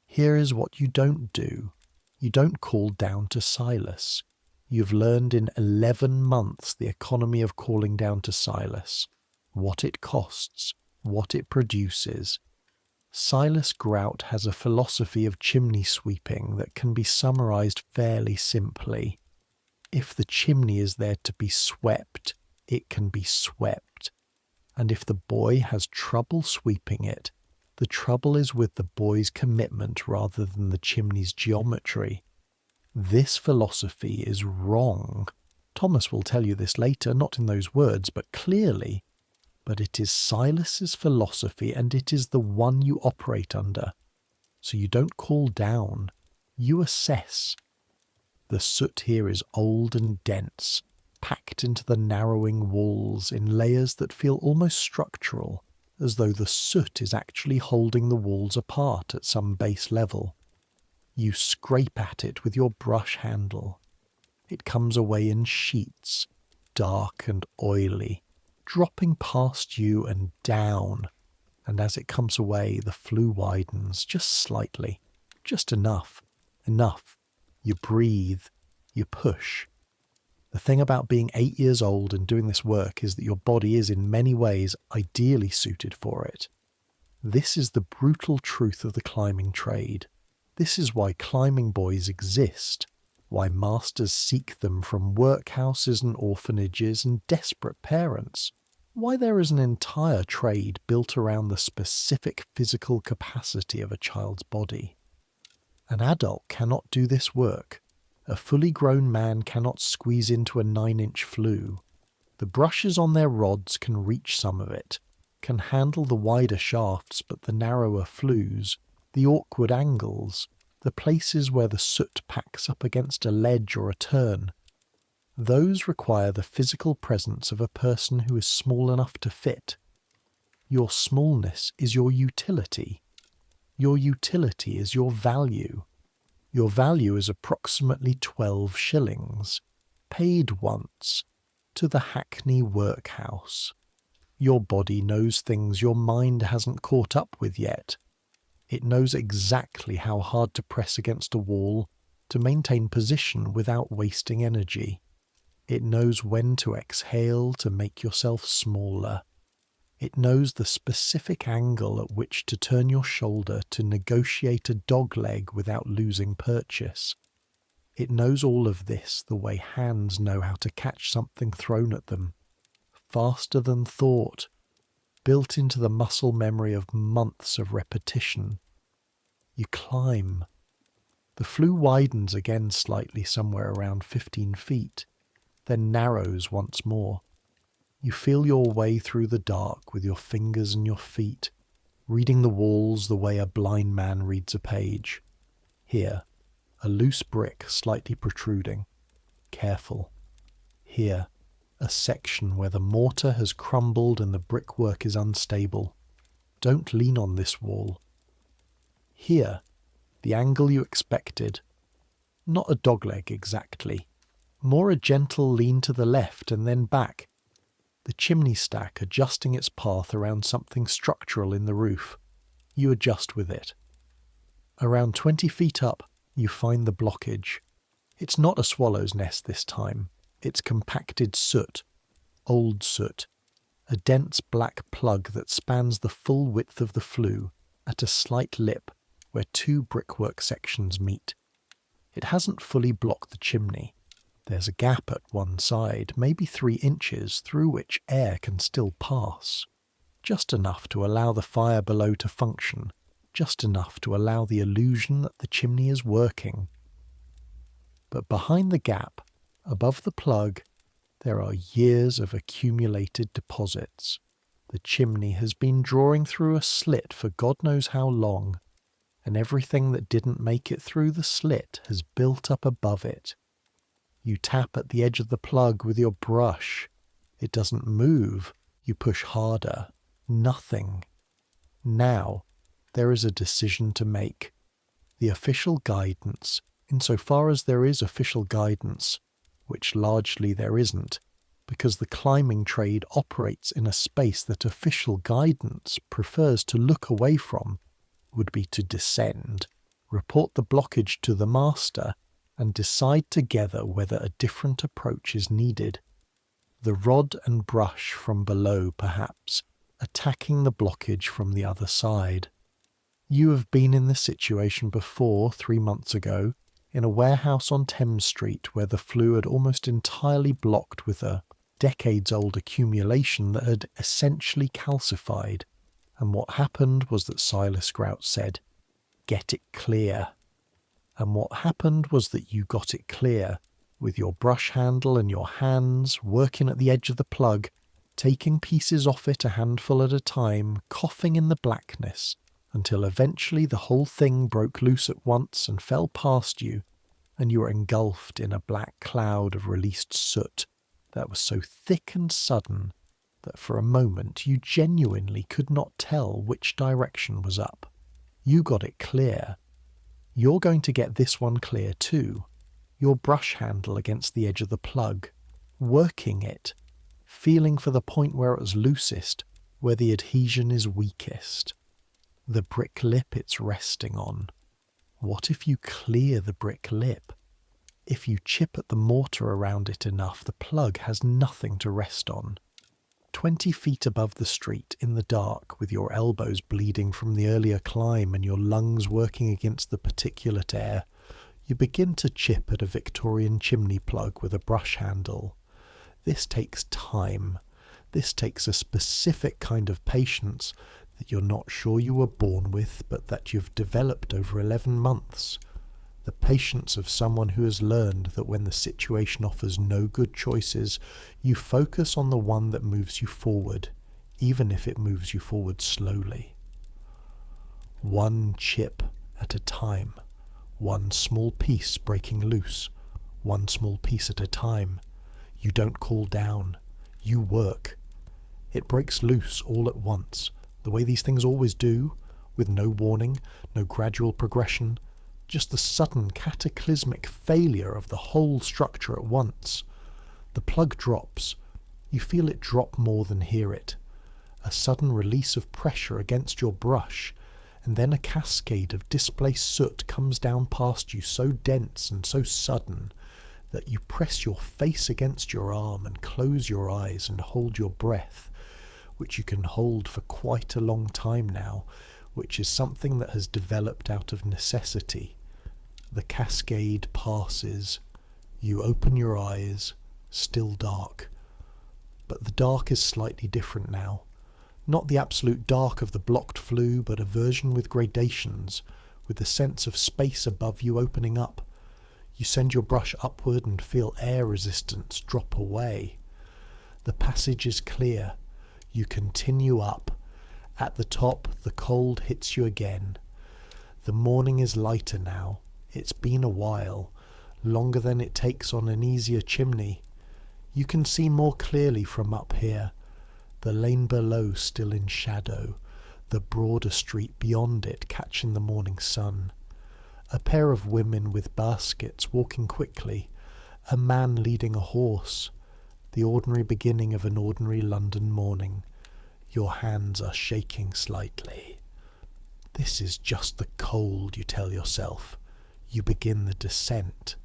Here is what you don't do. You don't call down to Silas. You've learned in 11 months the economy of calling down to Silas, what it costs, what it produces. Silas Grout has a philosophy of chimney sweeping that can be summarized fairly simply. If the chimney is there to be swept, it can be swept. And if the boy has trouble sweeping it, the trouble is with the boy's commitment rather than the chimney's geometry. This philosophy is wrong. Thomas will tell you this later, not in those words, but clearly. But it is Silas's philosophy, and it is the one you operate under. So you don't call down, you assess. The soot here is old and dense, packed into the narrowing walls in layers that feel almost structural, as though the soot is actually holding the walls apart at some base level. You scrape at it with your brush handle. It comes away in sheets, dark and oily, dropping past you and down, and as it comes away the flue widens just slightly, just enough. You breathe, you push. The thing about being 8 years old and doing this work is that your body is in many ways ideally suited for it. This is the brutal truth of the climbing trade. This is why climbing boys exist, why masters seek them from workhouses and orphanages and desperate parents, why there is an entire trade built around the specific physical capacity of a child's body. An adult cannot do this work. A fully grown man cannot squeeze into a 9-inch flue. The brushes on their rods can reach some of it, can handle the wider shafts but the narrower flues, the awkward angles, the places where the soot packs up against a ledge or a turn. Those require the physical presence of a person who is small enough to fit. Your smallness is your utility. Your utility is your value. Your value is approximately 12 shillings, paid once, to the Hackney workhouse. Your body knows things your mind hasn't caught up with yet. It knows exactly how hard to press against a wall to maintain position without wasting energy. It knows when to exhale to make yourself smaller. It knows the specific angle at which to turn your shoulder to negotiate a dog leg without losing purchase. It knows all of this the way hands know how to catch something thrown at them. Faster than thought, built into the muscle memory of months of repetition. You climb. The flue widens again slightly somewhere around 15 feet, then narrows once more. You feel your way through the dark with your fingers and your feet, reading the walls the way a blind man reads a page. Here, a loose brick slightly protruding. Careful. Here, a section where the mortar has crumbled and the brickwork is unstable. Don't lean on this wall. Here, the angle you expected. Not a dogleg exactly. More a gentle lean to the left and then back. The chimney stack adjusting its path around something structural in the roof. You adjust with it. Around 20 feet up, you find the blockage. It's not a swallow's nest this time. It's compacted soot, old soot, a dense black plug that spans the full width of the flue at a slight lip where two brickwork sections meet. It hasn't fully blocked the chimney. There's a gap at one side, maybe 3 inches, through which air can still pass. Just enough to allow the fire below to function, just enough to allow the illusion that the chimney is working. But behind the gap, above the plug, there are years of accumulated deposits. The chimney has been drawing through a slit for God knows how long, and everything that didn't make it through the slit has built up above it. You tap at the edge of the plug with your brush. It doesn't move. You push harder. Nothing. Now, there is a decision to make. The official guidance, insofar as there is official guidance, which largely there isn't, because the climbing trade operates in a space that official guidance prefers to look away from, would be to descend, report the blockage to the master, and decide together whether a different approach is needed. The rod and brush from below, perhaps, attacking the blockage from the other side. You have been in this situation before 3 months ago, in a warehouse on Thames Street where the flue had almost entirely blocked with a decades-old accumulation that had essentially calcified, and what happened was that Silas Grout said, "Get it clear." And what happened was that you got it clear, with your brush handle and your hands working at the edge of the plug, taking pieces off it a handful at a time, coughing in the blackness, until eventually the whole thing broke loose at once and fell past you, and you were engulfed in a black cloud of released soot that was so thick and sudden that for a moment you genuinely could not tell which direction was up. You got it clear. You're going to get this one clear too. Your brush handle against the edge of the plug, working it, feeling for the point where it was loosest, where the adhesion is weakest. The brick lip it's resting on. What if you clear the brick lip? If you chip at the mortar around it enough, the plug has nothing to rest on. 20 feet above the street, in the dark, with your elbows bleeding from the earlier climb and your lungs working against the particulate air, you begin to chip at a Victorian chimney plug with a brush handle. This takes time. This takes a specific kind of patience that you're not sure you were born with, but that you've developed over 11 months. The patience of someone who has learned that when the situation offers no good choices, you focus on the one that moves you forward, even if it moves you forward slowly. One chip at a time, one small piece breaking loose, one small piece at a time. You don't cool down, you work. It breaks loose all at once, the way these things always do, with no warning, no gradual progression, just the sudden cataclysmic failure of the whole structure at once. The plug drops. You feel it drop more than hear it. A sudden release of pressure against your brush, and then a cascade of displaced soot comes down past you so dense and so sudden that you press your face against your arm and close your eyes and hold your breath, which you can hold for quite a long time now, which is something that has developed out of necessity. The cascade passes. You open your eyes, still dark. But the dark is slightly different now. Not the absolute dark of the blocked flue, but a version with gradations, with the sense of space above you opening up. You send your brush upward and feel air resistance drop away. The passage is clear. You continue up. At the top, the cold hits you again. The morning is lighter now. It's been a while, longer than it takes on an easier chimney. You can see more clearly from up here. The lane below still in shadow, the broader street beyond it catching the morning sun. A pair of women with baskets walking quickly, a man leading a horse. The ordinary beginning of an ordinary London morning. Your hands are shaking slightly. This is just the cold, you tell yourself. You begin the descent.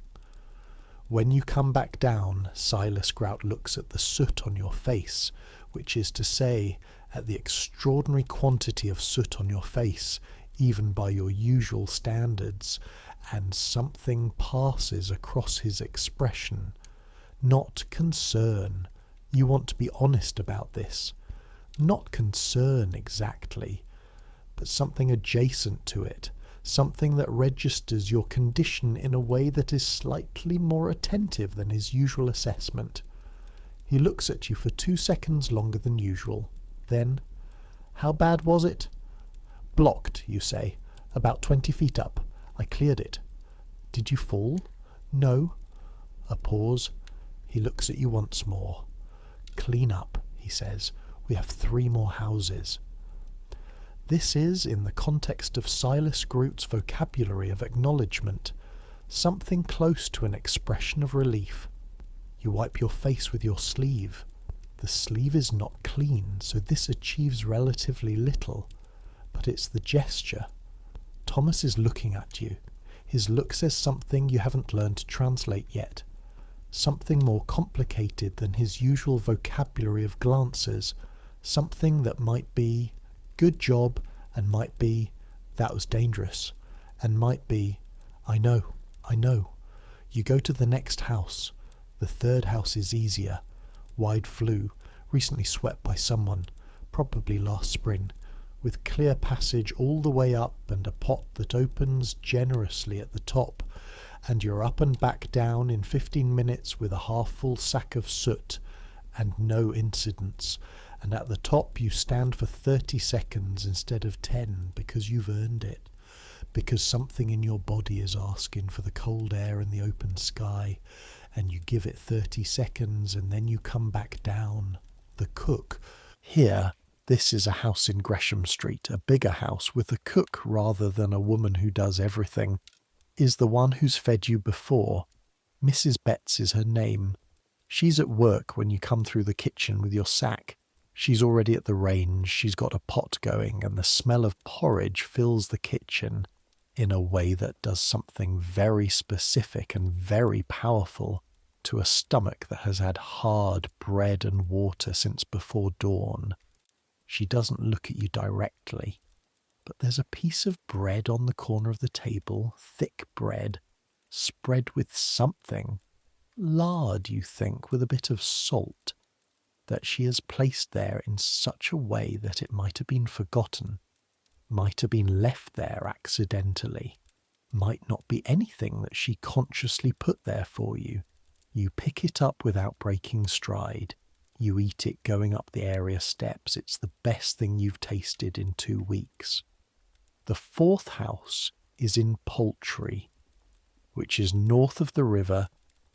When you come back down, Silas Grout looks at the soot on your face, which is to say, at the extraordinary quantity of soot on your face, even by your usual standards, and something passes across his expression. Not concern. You want to be honest about this. Not concern exactly, but something adjacent to it. Something that registers your condition in a way that is slightly more attentive than his usual assessment. He looks at you for 2 seconds longer than usual. Then, "How bad was it?" "Blocked," you say. "About 20 feet up. I cleared it." "Did you fall?" "No." A pause. He looks at you once more. "Clean up," he says. "We have 3 more houses." This is, in the context of Silas Groot's vocabulary of acknowledgement, something close to an expression of relief. You wipe your face with your sleeve. The sleeve is not clean, so this achieves relatively little, but it's the gesture. Thomas is looking at you. His look says something you haven't learned to translate yet, something more complicated than his usual vocabulary of glances, something that might be, good job, and might be, that was dangerous, and might be, I know. You go to the next house. The third house is easier. Wide flue, recently swept by someone, probably last spring, with clear passage all the way up and a pot that opens generously at the top, and you're up and back down in 15 minutes with a half-full sack of soot, and no incidents, and at the top you stand for 30 seconds instead of 10 because you've earned it, because something in your body is asking for the cold air and the open sky, and you give it 30 seconds and then you come back down. The cook. Here, this is a house in Gresham Street, a bigger house with a cook rather than a woman who does everything, is the one who's fed you before. Mrs. Betts is her name. She's at work when you come through the kitchen with your sack. She's already at the range, she's got a pot going, and the smell of porridge fills the kitchen in a way that does something very specific and very powerful to a stomach that has had hard bread and water since before dawn. She doesn't look at you directly, but there's a piece of bread on the corner of the table, thick bread, spread with something, lard, you think, with a bit of salt, that she has placed there in such a way that it might have been forgotten, might have been left there accidentally, might not be anything that she consciously put there for you. You pick it up without breaking stride. You eat it going up the area steps. It's the best thing you've tasted in 2 weeks. The fourth house is in Poultry, which is north of the river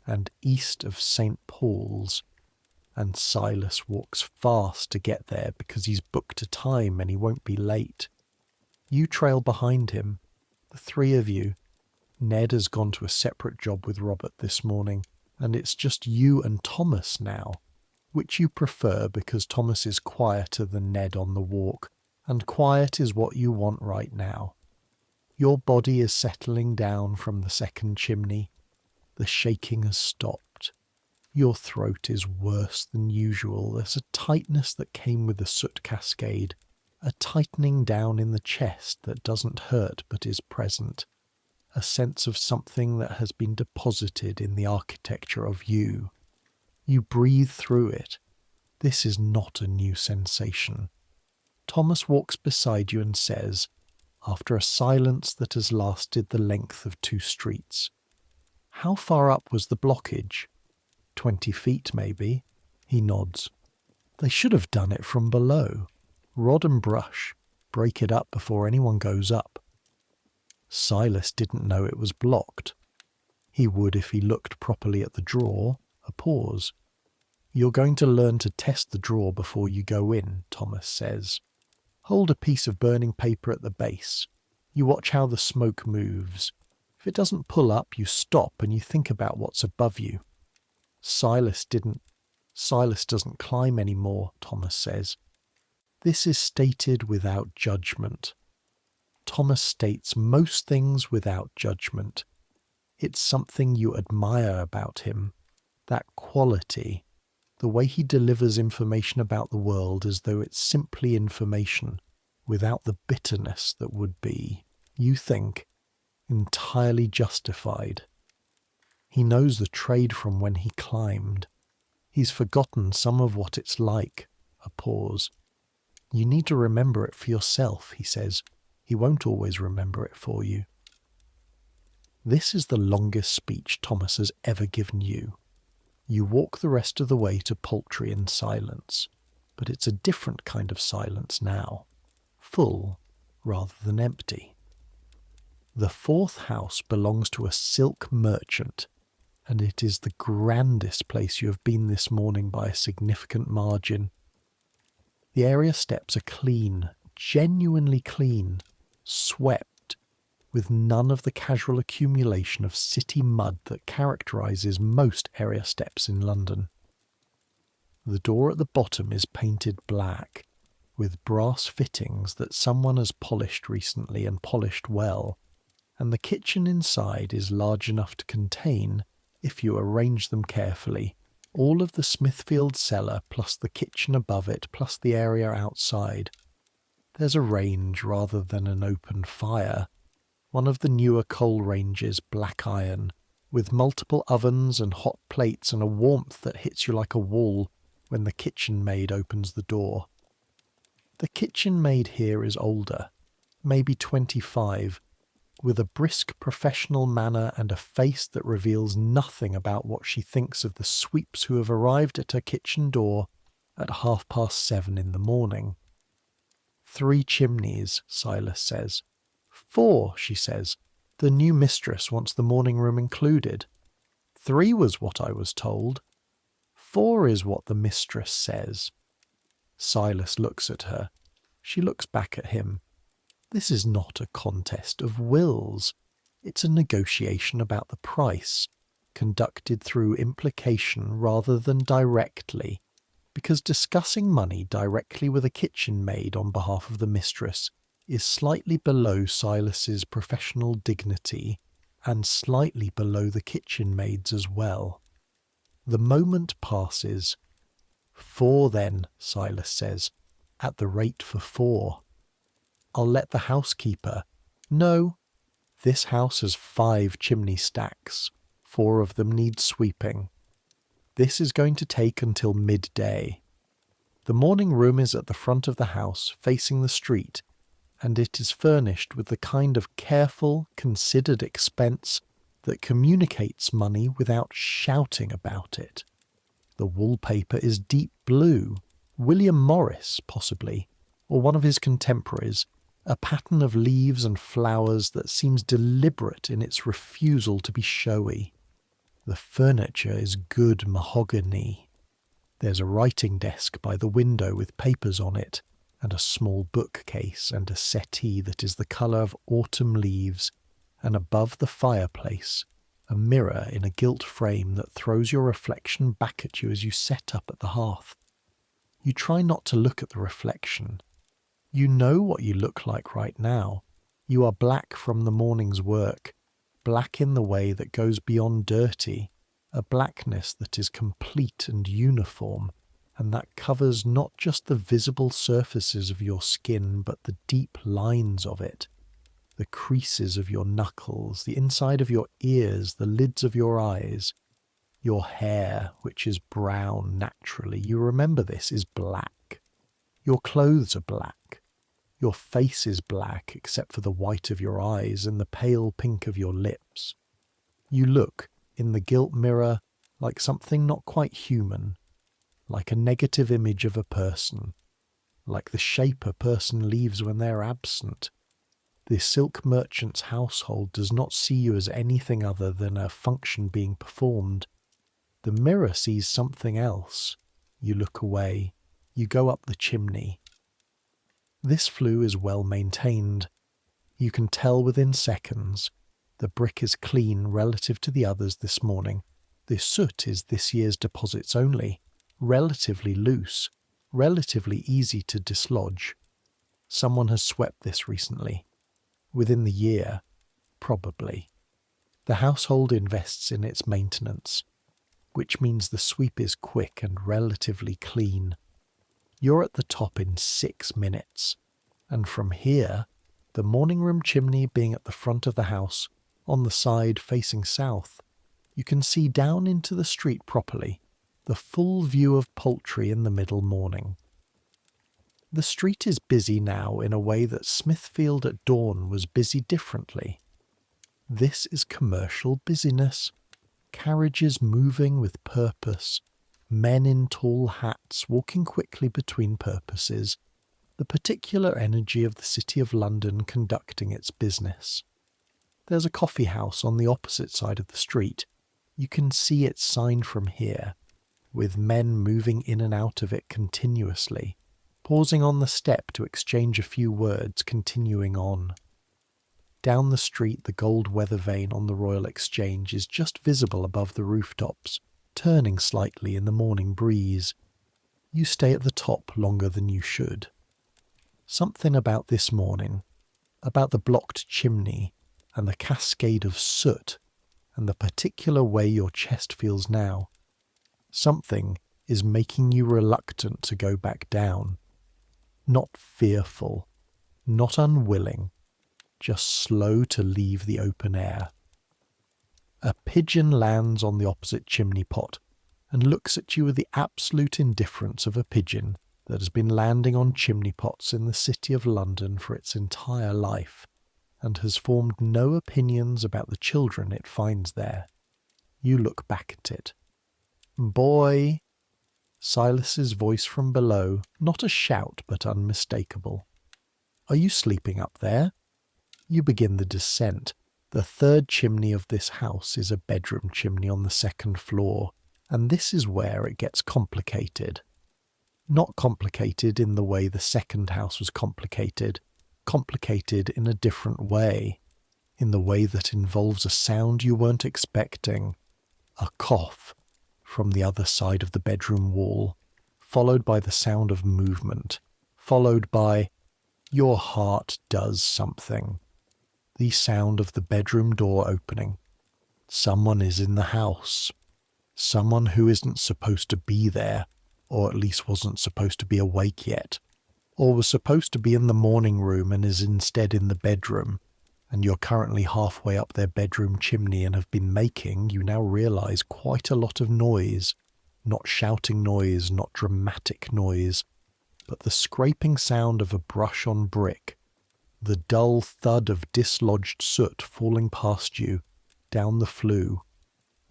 and east of St. Paul's, and Silas walks fast to get there because he's booked a time and he won't be late. You trail behind him, the three of you. Ned has gone to a separate job with Robert this morning, and it's just you and Thomas now, which you prefer because Thomas is quieter than Ned on the walk, and quiet is what you want right now. Your body is settling down from the second chimney. The shaking has stopped. Your throat is worse than usual. There's a tightness that came with the soot cascade, a tightening down in the chest that doesn't hurt but is present, a sense of something that has been deposited in the architecture of you. You breathe through it. This is not a new sensation. Thomas walks beside you and says, after a silence that has lasted the length of 2 streets, "How far up was the blockage?" 20 feet, maybe. He nods. They should have done it from below. Rod and brush. Break it up before anyone goes up. Silas didn't know it was blocked. He would if he looked properly at the drawer. A pause. You're going to learn to test the drawer before you go in, Thomas says. Hold a piece of burning paper at the base. You watch how the smoke moves. If it doesn't pull up, you stop and you think about what's above you. Silas doesn't climb anymore, Thomas says. This is stated without judgment. Thomas states most things without judgment. It's something you admire about him, that quality, the way he delivers information about the world as though it's simply information, without the bitterness that would be, you think, entirely justified. He knows the trade from when he climbed. He's forgotten some of what it's like. A pause. You need to remember it for yourself, he says. He won't always remember it for you. This is the longest speech Thomas has ever given you. You walk the rest of the way to Poultry in silence, but it's a different kind of silence now. Full rather than empty. The fourth house belongs to a silk merchant, and it is the grandest place you have been this morning by a significant margin. The area steps are clean, genuinely clean, swept, with none of the casual accumulation of city mud that characterises most area steps in London. The door at the bottom is painted black, with brass fittings that someone has polished recently and polished well, and the kitchen inside is large enough to contain, if you arrange them carefully, all of the Smithfield cellar plus the kitchen above it plus the area outside. There's a range rather than an open fire, one of the newer coal ranges, black iron, with multiple ovens and hot plates and a warmth that hits you like a wall when the kitchen maid opens the door. The kitchen maid here is older, maybe 25, with a brisk professional manner and a face that reveals nothing about what she thinks of the sweeps who have arrived at her kitchen door at 7:30 in the morning. 3 chimneys, Silas says. 4, she says. The new mistress wants the morning room included. 3 was what I was told. 4 is what the mistress says. Silas looks at her. She looks back at him. This is not a contest of wills. It's a negotiation about the price, conducted through implication rather than directly, because discussing money directly with a kitchen maid on behalf of the mistress is slightly below Silas's professional dignity and slightly below the kitchen maid's as well. The moment passes. 4 then, Silas says, at the rate for 4. I'll let the housekeeper. No, this house has 5 chimney stacks. 4 of them need sweeping. This is going to take until midday. The morning room is at the front of the house, facing the street, and it is furnished with the kind of careful, considered expense that communicates money without shouting about it. The wallpaper is deep blue, William Morris, possibly, or one of his contemporaries, a pattern of leaves and flowers that seems deliberate in its refusal to be showy. The furniture is good mahogany. There's a writing desk by the window with papers on it, and a small bookcase and a settee that is the colour of autumn leaves, and above the fireplace, a mirror in a gilt frame that throws your reflection back at you as you set up at the hearth. You try not to look at the reflection. You know what you look like right now. You are black from the morning's work, black in the way that goes beyond dirty, a blackness that is complete and uniform, and that covers not just the visible surfaces of your skin, but the deep lines of it, the creases of your knuckles, the inside of your ears, the lids of your eyes. Your hair, which is brown naturally, you remember this, is black. Your clothes are black. Your face is black except for the white of your eyes and the pale pink of your lips. You look, in the gilt mirror, like something not quite human, like a negative image of a person, like the shape a person leaves when they're absent. The silk merchant's household does not see you as anything other than a function being performed. The mirror sees something else. You look away. You go up the chimney. This flue is well maintained. You can tell within seconds. The brick is clean relative to the others this morning. The soot is this year's deposits only, relatively loose, relatively easy to dislodge. Someone has swept this recently. Within the year, probably. The household invests in its maintenance, which means the sweep is quick and relatively clean. You're at the top in 6 minutes, and from here, the morning room chimney being at the front of the house, on the side facing south, you can see down into the street properly, the full view of Poultry in the middle morning. The street is busy now in a way that Smithfield at dawn was busy differently. This is commercial busyness. Carriages moving with purpose, men in tall hats walking quickly between purposes, the particular energy of the City of London conducting its business. There's a coffee house on the opposite side of the street. You can see its sign from here, with men moving in and out of it continuously, pausing on the step to exchange a few words, continuing on. Down the street, the gold weather vane on the Royal Exchange is just visible above the rooftops, turning slightly in the morning breeze. You stay at the top longer than you should. Something about this morning, about the blocked chimney and the cascade of soot and the particular way your chest feels now, something is making you reluctant to go back down. Not fearful, not unwilling, just slow to leave the open air. A pigeon lands on the opposite chimney pot and looks at you with the absolute indifference of a pigeon that has been landing on chimney pots in the city of London for its entire life and has formed no opinions about the children it finds there. You look back at it. Boy! Silas's voice from below, not a shout but unmistakable. Are you sleeping up there? You begin the descent. The third chimney of this house is a bedroom chimney on the second floor, and this is where it gets complicated. Not complicated in the way the second house was complicated in a different way, in the way that involves a sound you weren't expecting, a cough from the other side of the bedroom wall, followed by the sound of movement, followed by your heart does something. The sound of the bedroom door opening. Someone is in the house. Someone who isn't supposed to be there, or at least wasn't supposed to be awake yet, or was supposed to be in the morning room and is instead in the bedroom, and you're currently halfway up their bedroom chimney and have been making, you now realise, quite a lot of noise. Not shouting noise, not dramatic noise, but the scraping sound of a brush on brick, the dull thud of dislodged soot falling past you, down the flue,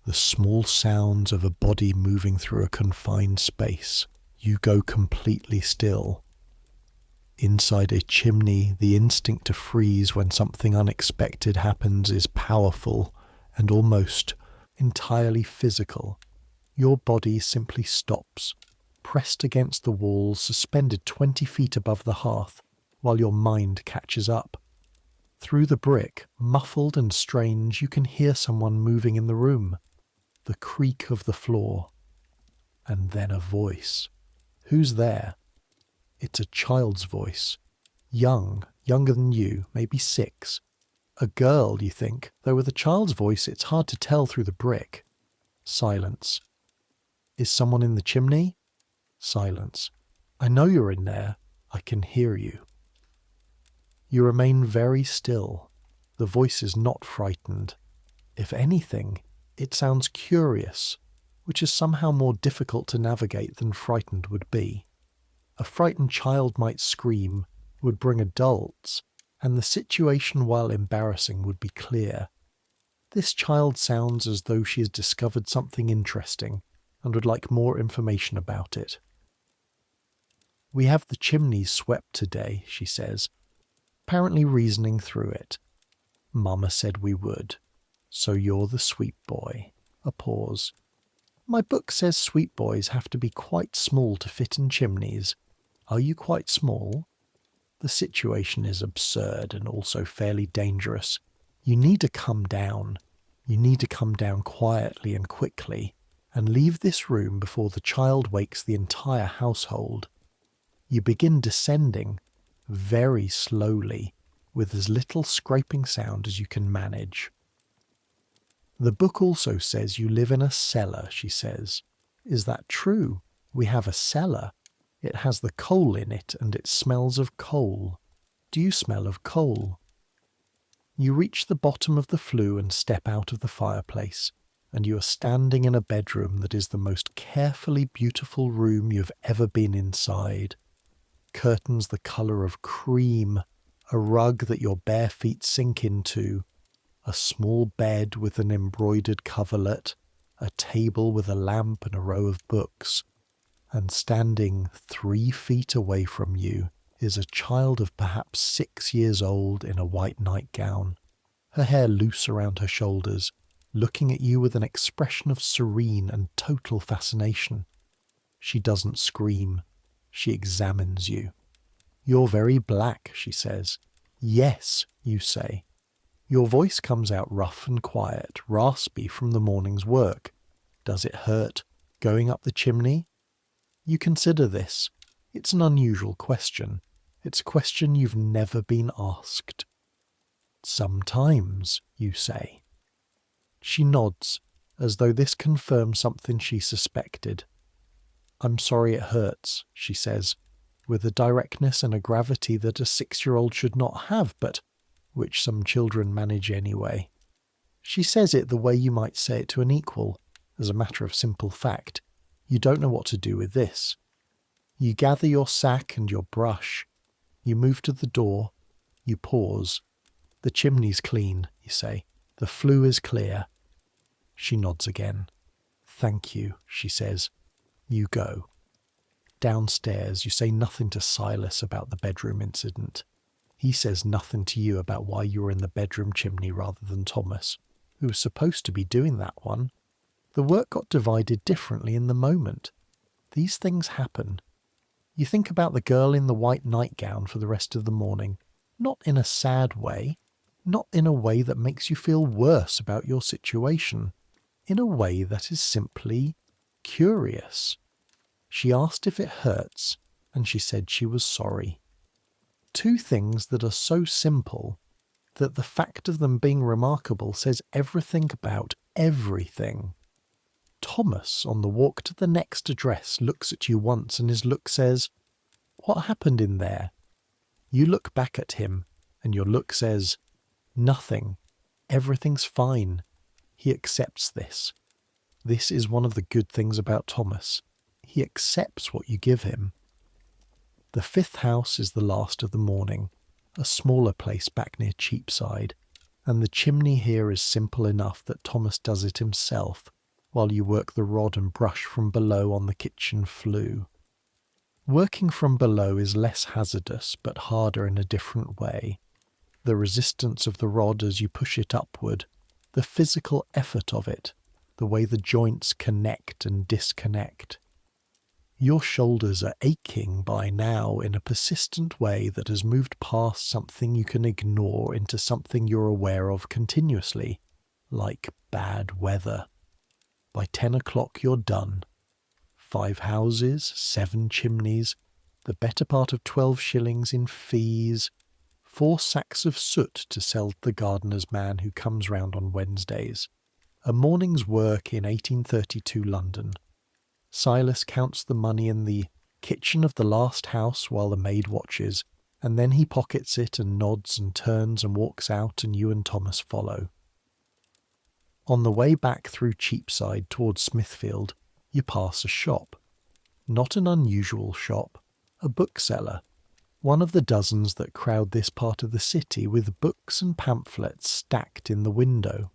the small sounds of a body moving through a confined space. You go completely still. Inside a chimney, the instinct to freeze when something unexpected happens is powerful and almost entirely physical. Your body simply stops, pressed against the wall, suspended 20 feet above the hearth, while your mind catches up. Through the brick, muffled and strange, you can hear someone moving in the room, the creak of the floor, and then a voice. Who's there? It's a child's voice. Younger than you, maybe 6. A girl, you think, though with a child's voice it's hard to tell through the brick. Silence. Is someone in the chimney? Silence. I know you're in there. I can hear you. You remain very still. The voice is not frightened. If anything, it sounds curious, which is somehow more difficult to navigate than frightened would be. A frightened child might scream, would bring adults, and the situation, while embarrassing, would be clear. This child sounds as though she has discovered something interesting and would like more information about it. We have the chimneys swept today, she says, apparently reasoning through it. Mama said we would. So you're the sweep boy. A pause. My book says sweep boys have to be quite small to fit in chimneys. Are you quite small? The situation is absurd and also fairly dangerous. You need to come down. You need to come down quietly and quickly and leave this room before the child wakes the entire household. You begin descending very slowly with as little scraping sound as you can manage. The book also says you live in a cellar, she says. Is that true? We have a cellar. It has the coal in it and it smells of coal. Do you smell of coal? You reach the bottom of the flue and step out of the fireplace, and you are standing in a bedroom that is the most carefully beautiful room you've ever been inside. Curtains the colour of cream, a rug that your bare feet sink into, a small bed with an embroidered coverlet, a table with a lamp and a row of books, and standing 3 feet away from you is a child of perhaps 6 years old in a white nightgown, her hair loose around her shoulders, looking at you with an expression of serene and total fascination. She doesn't scream. She examines you. You're very black, she says. Yes, you say. Your voice comes out rough and quiet, raspy from the morning's work. Does it hurt, going up the chimney? You consider this. It's an unusual question. It's a question you've never been asked. Sometimes, you say. She nods, as though this confirms something she suspected. I'm sorry it hurts, she says, with a directness and a gravity that a 6-year-old should not have, but which some children manage anyway. She says it the way you might say it to an equal, as a matter of simple fact. You don't know what to do with this. You gather your sack and your brush. You move to the door. You pause. The chimney's clean, you say. The flue is clear. She nods again. Thank you, she says. You go. Downstairs, you say nothing to Silas about the bedroom incident. He says nothing to you about why you were in the bedroom chimney rather than Thomas, who was supposed to be doing that one. The work got divided differently in the moment. These things happen. You think about the girl in the white nightgown for the rest of the morning, not in a sad way, not in a way that makes you feel worse about your situation, in a way that is simply curious. She asked if it hurts, and she said she was sorry. 2 things that are so simple that the fact of them being remarkable says everything about everything. Thomas, on the walk to the next address, looks at you once, and his look says, "What happened in there?" You look back at him, and your look says, "Nothing. Everything's fine." He accepts this. This is one of the good things about Thomas. He accepts what you give him. The 5th house is the last of the morning, a smaller place back near Cheapside, and the chimney here is simple enough that Thomas does it himself, while you work the rod and brush from below on the kitchen flue. Working from below is less hazardous, but harder in a different way. The resistance of the rod as you push it upward, the physical effort of it, the way the joints connect and disconnect. Your shoulders are aching by now in a persistent way that has moved past something you can ignore into something you're aware of continuously, like bad weather. By 10 o'clock you're done. 5 houses, 7 chimneys, the better part of 12 shillings in fees, 4 sacks of soot to sell to the gardener's man who comes round on Wednesdays. A morning's work in 1832 London. Silas counts the money in the kitchen of the last house while the maid watches, and then he pockets it and nods and turns and walks out, and you and Thomas follow. On the way back through Cheapside towards Smithfield, you pass a shop. Not an unusual shop, a bookseller, one of the dozens that crowd this part of the city with books and pamphlets stacked in the window.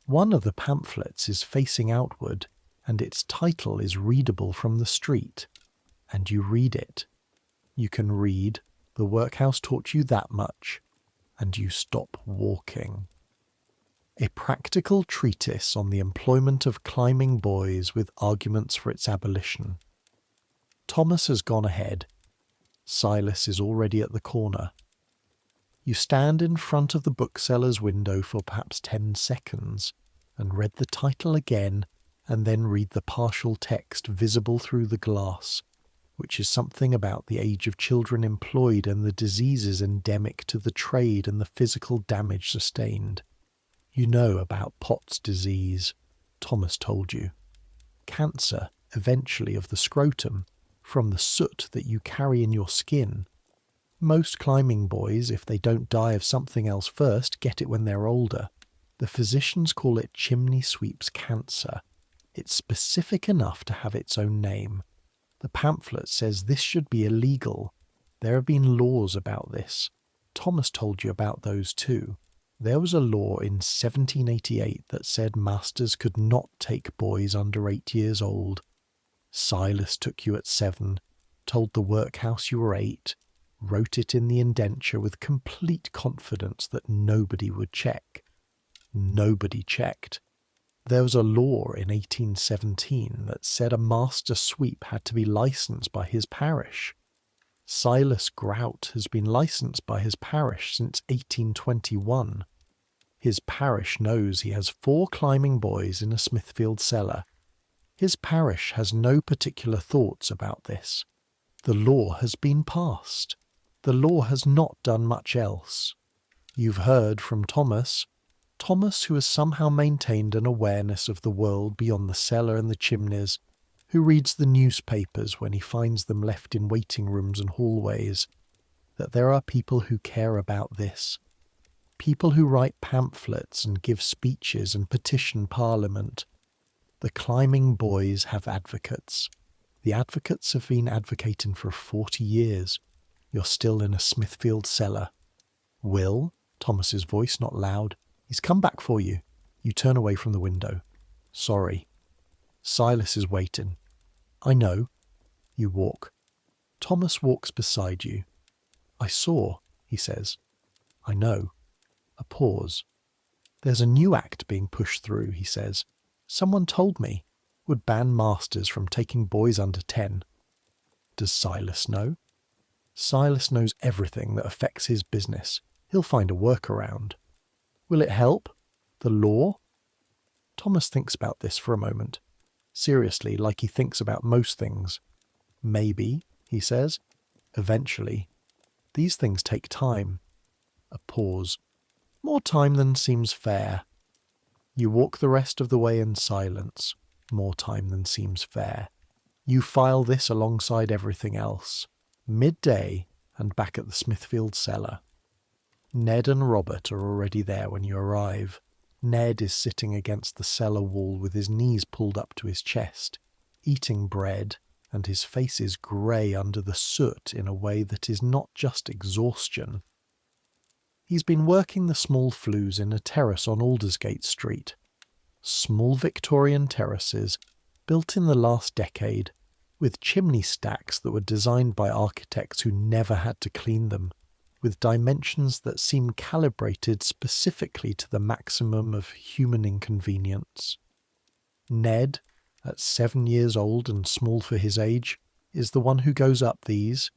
One of the pamphlets is facing outward, and its title is readable from the street, and you read it. You can read, the workhouse taught you that much, and you stop walking. A practical treatise on the employment of climbing boys with arguments for its abolition. Thomas has gone ahead. Silas is already at the corner. You stand in front of the bookseller's window for perhaps 10 seconds, and read the title again, and then read the partial text visible through the glass, which is something about the age of children employed and the diseases endemic to the trade and the physical damage sustained. You know about Pott's disease, Thomas told you. Cancer, eventually, of the scrotum, from the soot that you carry in your skin. Most climbing boys, if they don't die of something else first, get it when they're older. The physicians call it chimney sweep's cancer. It's specific enough to have its own name. The pamphlet says this should be illegal. There have been laws about this. Thomas told you about those too. There was a law in 1788 that said masters could not take boys under 8 years old. Silas took you at 7, told the workhouse you were 8, wrote it in the indenture with complete confidence that nobody would check. Nobody checked. There was a law in 1817 that said a master sweep had to be licensed by his parish. Silas Grout has been licensed by his parish since 1821. His parish knows he has 4 climbing boys in a Smithfield cellar. His parish has no particular thoughts about this. The law has been passed. The law has not done much else. You've heard from Thomas, who has somehow maintained an awareness of the world beyond the cellar and the chimneys, who reads the newspapers when he finds them left in waiting rooms and hallways, that there are people who care about this. People who write pamphlets and give speeches and petition Parliament. The climbing boys have advocates. The advocates have been advocating for 40 years. You're still in a Smithfield cellar. Will? Thomas's voice, not loud. He's come back for you. You turn away from the window. Sorry. Silas is waiting. I know. You walk. Thomas walks beside you. I saw, he says. I know. A pause. There's a new act being pushed through, he says. Someone told me. Would ban masters from taking boys under 10. Does Silas know? Silas knows everything that affects his business. He'll find a workaround. Will it help? The law? Thomas thinks about this for a moment. Seriously, like he thinks about most things. Maybe, he says. Eventually. These things take time. A pause. More time than seems fair. You walk the rest of the way in silence. More time than seems fair. You file this alongside everything else. Midday, and back at the Smithfield cellar. Ned and Robert are already there when you arrive. Ned is sitting against the cellar wall with his knees pulled up to his chest, eating bread, and his face is grey under the soot in a way that is not just exhaustion. He's been working the small flues in a terrace on Aldersgate Street. Small Victorian terraces, built in the last decade, with chimney stacks that were designed by architects who never had to clean them, with dimensions that seem calibrated specifically to the maximum of human inconvenience. Ned, at 7 years old and small for his age, is the one who goes up these.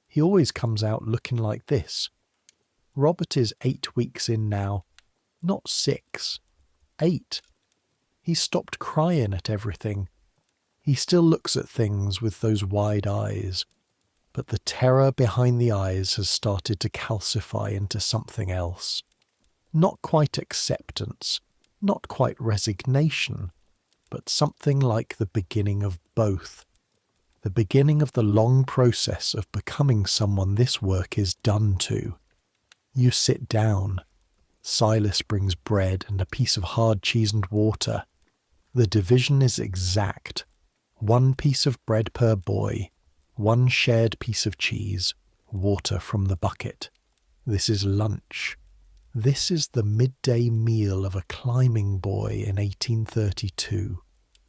He always comes out looking like this. Robert is 8 weeks in now. Not 6. 8. He's stopped crying at everything. He still looks at things with those wide eyes, but the terror behind the eyes has started to calcify into something else. Not quite acceptance, not quite resignation, but something like the beginning of both. The beginning of the long process of becoming someone this work is done to. You sit down. Silas brings bread and a piece of hard cheese and water. The division is exact. 1 piece of bread per boy, 1 shared piece of cheese, water from the bucket. This is lunch. This is the midday meal of a climbing boy in 1832.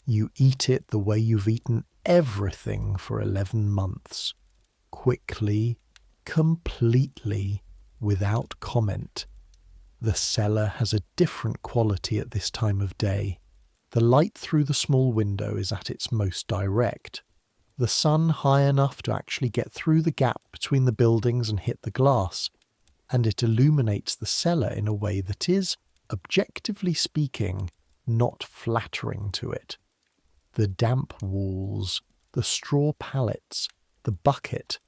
You eat it the way you've eaten everything for 11 months. Quickly, completely, without comment. The cellar has a different quality at this time of day. The light through the small window is at its most direct. The sun high enough to actually get through the gap between the buildings and hit the glass, and it illuminates the cellar in a way that is, objectively speaking, not flattering to it. The damp walls, the straw pallets, the bucket,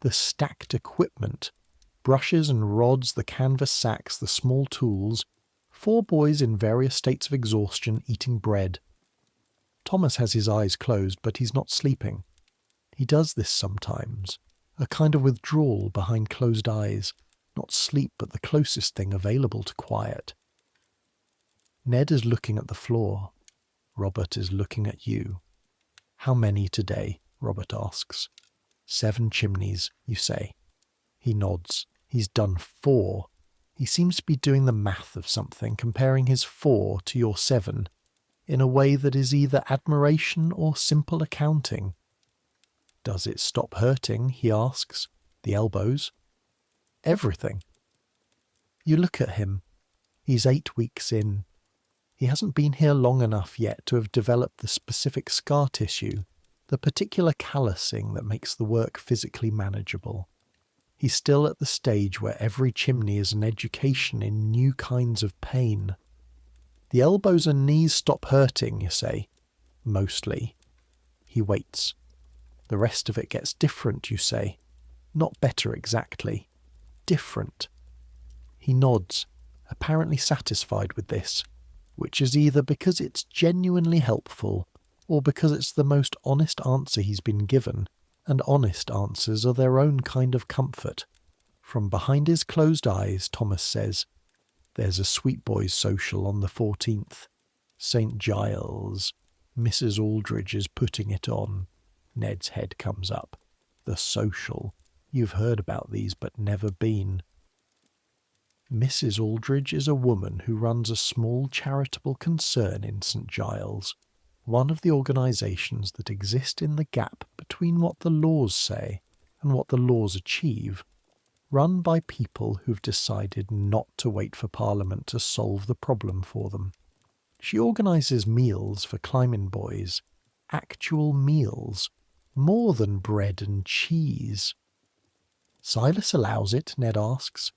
the stacked equipment, brushes and rods, the canvas sacks, the small tools, 4 boys in various states of exhaustion eating bread. Thomas has his eyes closed, but he's not sleeping. He does this sometimes, a kind of withdrawal behind closed eyes, not sleep but the closest thing available to quiet. Ned is looking at the floor. Robert is looking at you. How many today? Robert asks. 7 chimneys, you say. He nods. He's done 4. He seems to be doing the math of something, comparing his 4 to your 7, in a way that is either admiration or simple accounting. Does it stop hurting, he asks. The elbows? Everything. You look at him. He's 8 weeks in. He hasn't been here long enough yet to have developed the specific scar tissue, the particular callousing that makes the work physically manageable. He's still at the stage where every chimney is an education in new kinds of pain. The elbows and knees stop hurting, you say. Mostly. He waits. The rest of it gets different, you say. Not better exactly. Different. He nods, apparently satisfied with this, which is either because it's genuinely helpful or because it's the most honest answer he's been given, and honest answers are their own kind of comfort. From behind his closed eyes, Thomas says, "There's a Sweet Boys social on the 14th. St. Giles. Mrs. Aldridge is putting it on." Ned's head comes up. "The social. You've heard about these but never been." Mrs. Aldridge is a woman who runs a small charitable concern in St. Giles, one of the organisations that exist in the gap between what the laws say and what the laws achieve, run by people who've decided not to wait for Parliament to solve the problem for them. She organises meals for climbing boys, actual meals, more than bread and cheese. "Silas allows it?" Ned asks.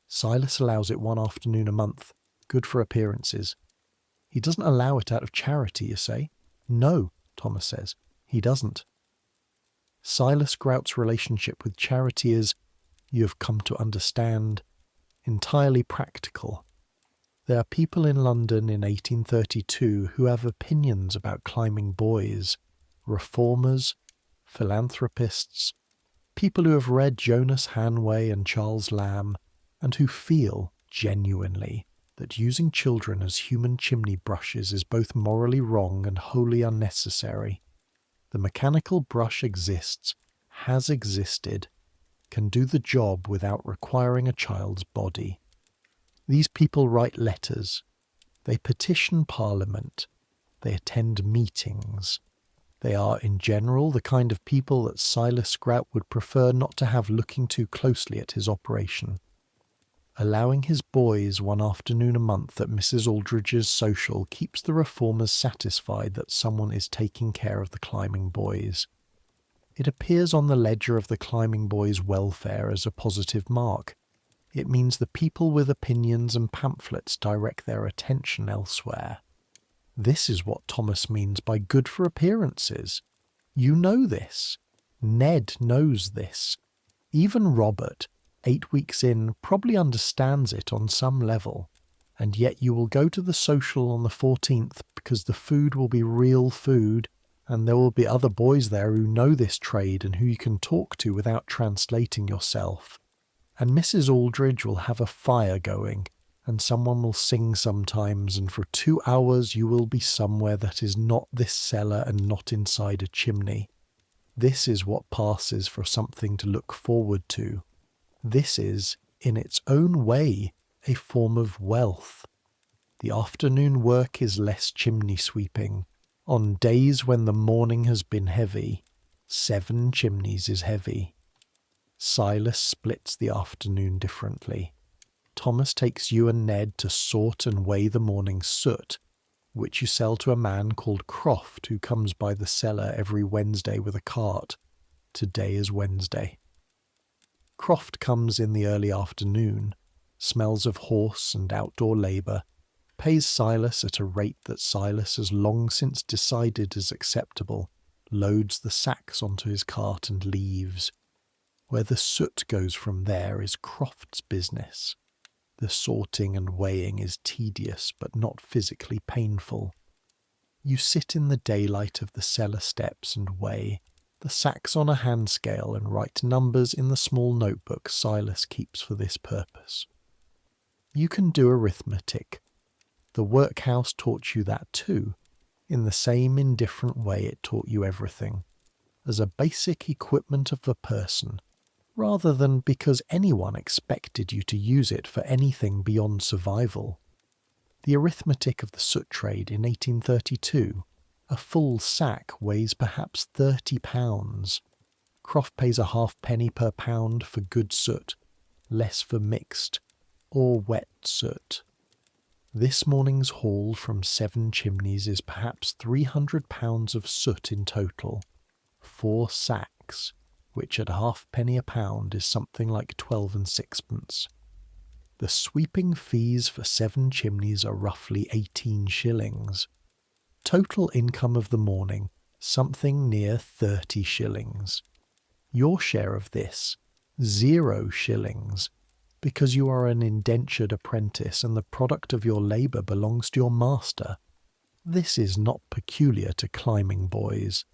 "Silas allows it one afternoon a month, good for appearances." "He doesn't allow it out of charity, you say?" "No," Thomas says, "he doesn't." Silas Grout's relationship with charity is, you have come to understand, entirely practical. There are people in London in 1832 who have opinions about climbing boys, reformers, philanthropists, people who have read Jonas Hanway and Charles Lamb, and who feel, genuinely, that using children as human chimney brushes is both morally wrong and wholly unnecessary. The mechanical brush exists, has existed, can do the job without requiring a child's body. These people write letters. They petition Parliament. They attend meetings. They are, in general, the kind of people that Silas Grout would prefer not to have looking too closely at his operation. Allowing his boys one afternoon a month at Mrs. Aldridge's social keeps the reformers satisfied that someone is taking care of the climbing boys. It appears on the ledger of the climbing boys' welfare as a positive mark. It means the people with opinions and pamphlets direct their attention elsewhere. This is what Thomas means by good for appearances. You know this. Ned knows this. Even Robert, 8 weeks in, probably understands it on some level. And yet you will go to the social on the 14th because the food will be real food, and there will be other boys there who know this trade and who you can talk to without translating yourself. And Mrs. Aldridge will have a fire going, and someone will sing sometimes, and for 2 hours you will be somewhere that is not this cellar and not inside a chimney. This is what passes for something to look forward to. This is, in its own way, a form of wealth. The afternoon work is less chimney sweeping. On days when the morning has been heavy, 7 chimneys is heavy. Silas splits the afternoon differently. Thomas takes you and Ned to sort and weigh the morning's soot, which you sell to a man called Croft who comes by the cellar every Wednesday with a cart. Today is Wednesday. Croft comes in the early afternoon, smells of horse and outdoor labour, pays Silas at a rate that Silas has long since decided is acceptable, loads the sacks onto his cart and leaves. Where the soot goes from there is Croft's business. The sorting and weighing is tedious but not physically painful. You sit in the daylight of the cellar steps and weigh the sacks on a hand scale and write numbers in the small notebook Silas keeps for this purpose. You can do arithmetic. The workhouse taught you that too, in the same indifferent way it taught you everything, as a basic equipment of the person, rather than because anyone expected you to use it for anything beyond survival. The arithmetic of the soot trade in 1832, a full sack weighs perhaps 30 pounds. Croft pays a halfpenny per pound for good soot, less for mixed or wet soot. This morning's haul from 7 Chimneys is perhaps £300 of soot in total. 4 sacks, which at halfpenny a pound is something like 12 and sixpence. The sweeping fees for 7 Chimneys are roughly 18 shillings. Total income of the morning, something near 30 shillings. Your share of this, 0 shillings, because you are an indentured apprentice and the product of your labour belongs to your master. This is not peculiar to climbing boys.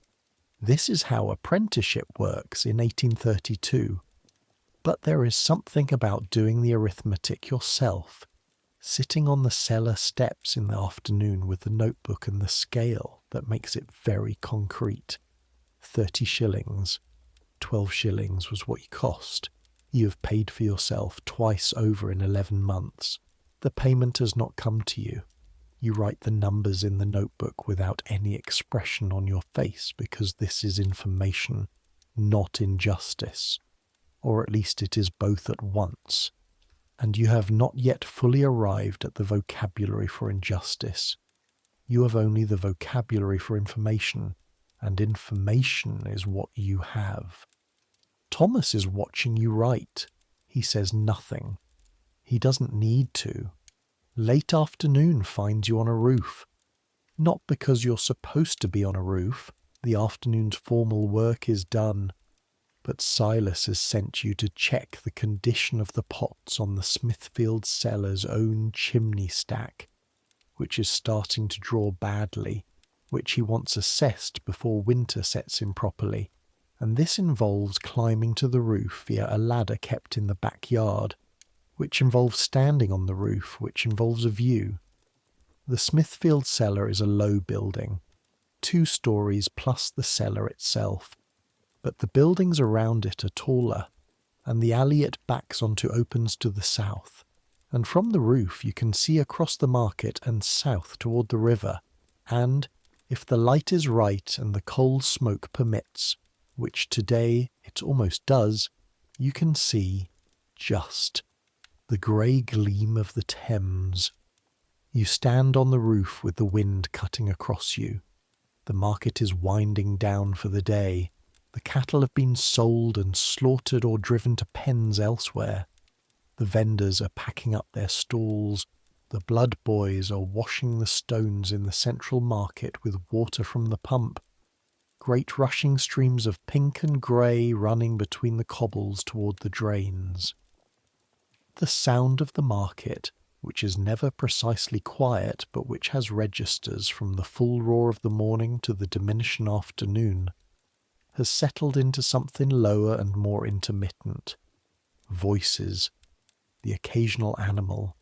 This is how apprenticeship works in 1832. But there is something about doing the arithmetic yourself, sitting on the cellar steps in the afternoon with the notebook and the scale, that makes it very concrete. 30 shillings. 12 shillings was what you cost. You have paid for yourself twice over in 11 months. The payment has not come to you. You write the numbers in the notebook without any expression on your face because this is information, not injustice. Or at least it is both at once. And you have not yet fully arrived at the vocabulary for injustice. You have only the vocabulary for information, and information is what you have. Thomas is watching you write. He says nothing. He doesn't need to. Late afternoon finds you on a roof. Not because you're supposed to be on a roof. The afternoon's formal work is done. But Silas has sent you to check the condition of the pots on the Smithfield cellar's own chimney stack, which is starting to draw badly, which he wants assessed before winter sets in properly, and this involves climbing to the roof via a ladder kept in the backyard, which involves standing on the roof, which involves a view. The Smithfield cellar is a low building, 2 stories plus the cellar itself, but the buildings around it are taller, and the alley it backs onto opens to the south, and from the roof you can see across the market and south toward the river, and, if the light is right and the coal smoke permits, which today it almost does, you can see, just, the grey gleam of the Thames. You stand on the roof with the wind cutting across you. The market is winding down for the day. The cattle have been sold and slaughtered or driven to pens elsewhere. The vendors are packing up their stalls. The blood boys are washing the stones in the central market with water from the pump. Great rushing streams of pink and grey running between the cobbles toward the drains. The sound of the market, which is never precisely quiet but which has registers from the full roar of the morning to the diminishing afternoon, has settled into something lower and more intermittent. Voices, the occasional animal,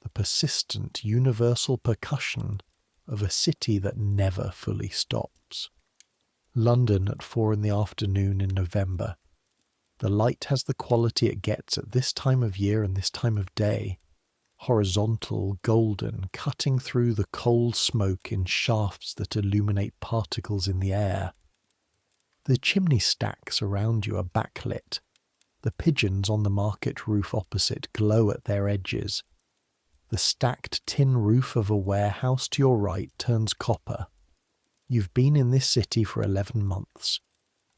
the persistent universal percussion of a city that never fully stops. London at 4 in the afternoon in November. The light has the quality it gets at this time of year and this time of day. Horizontal, golden, cutting through the coal smoke in shafts that illuminate particles in the air. The chimney stacks around you are backlit. The pigeons on the market roof opposite glow at their edges. The stacked tin roof of a warehouse to your right turns copper. You've been in this city for 11 months.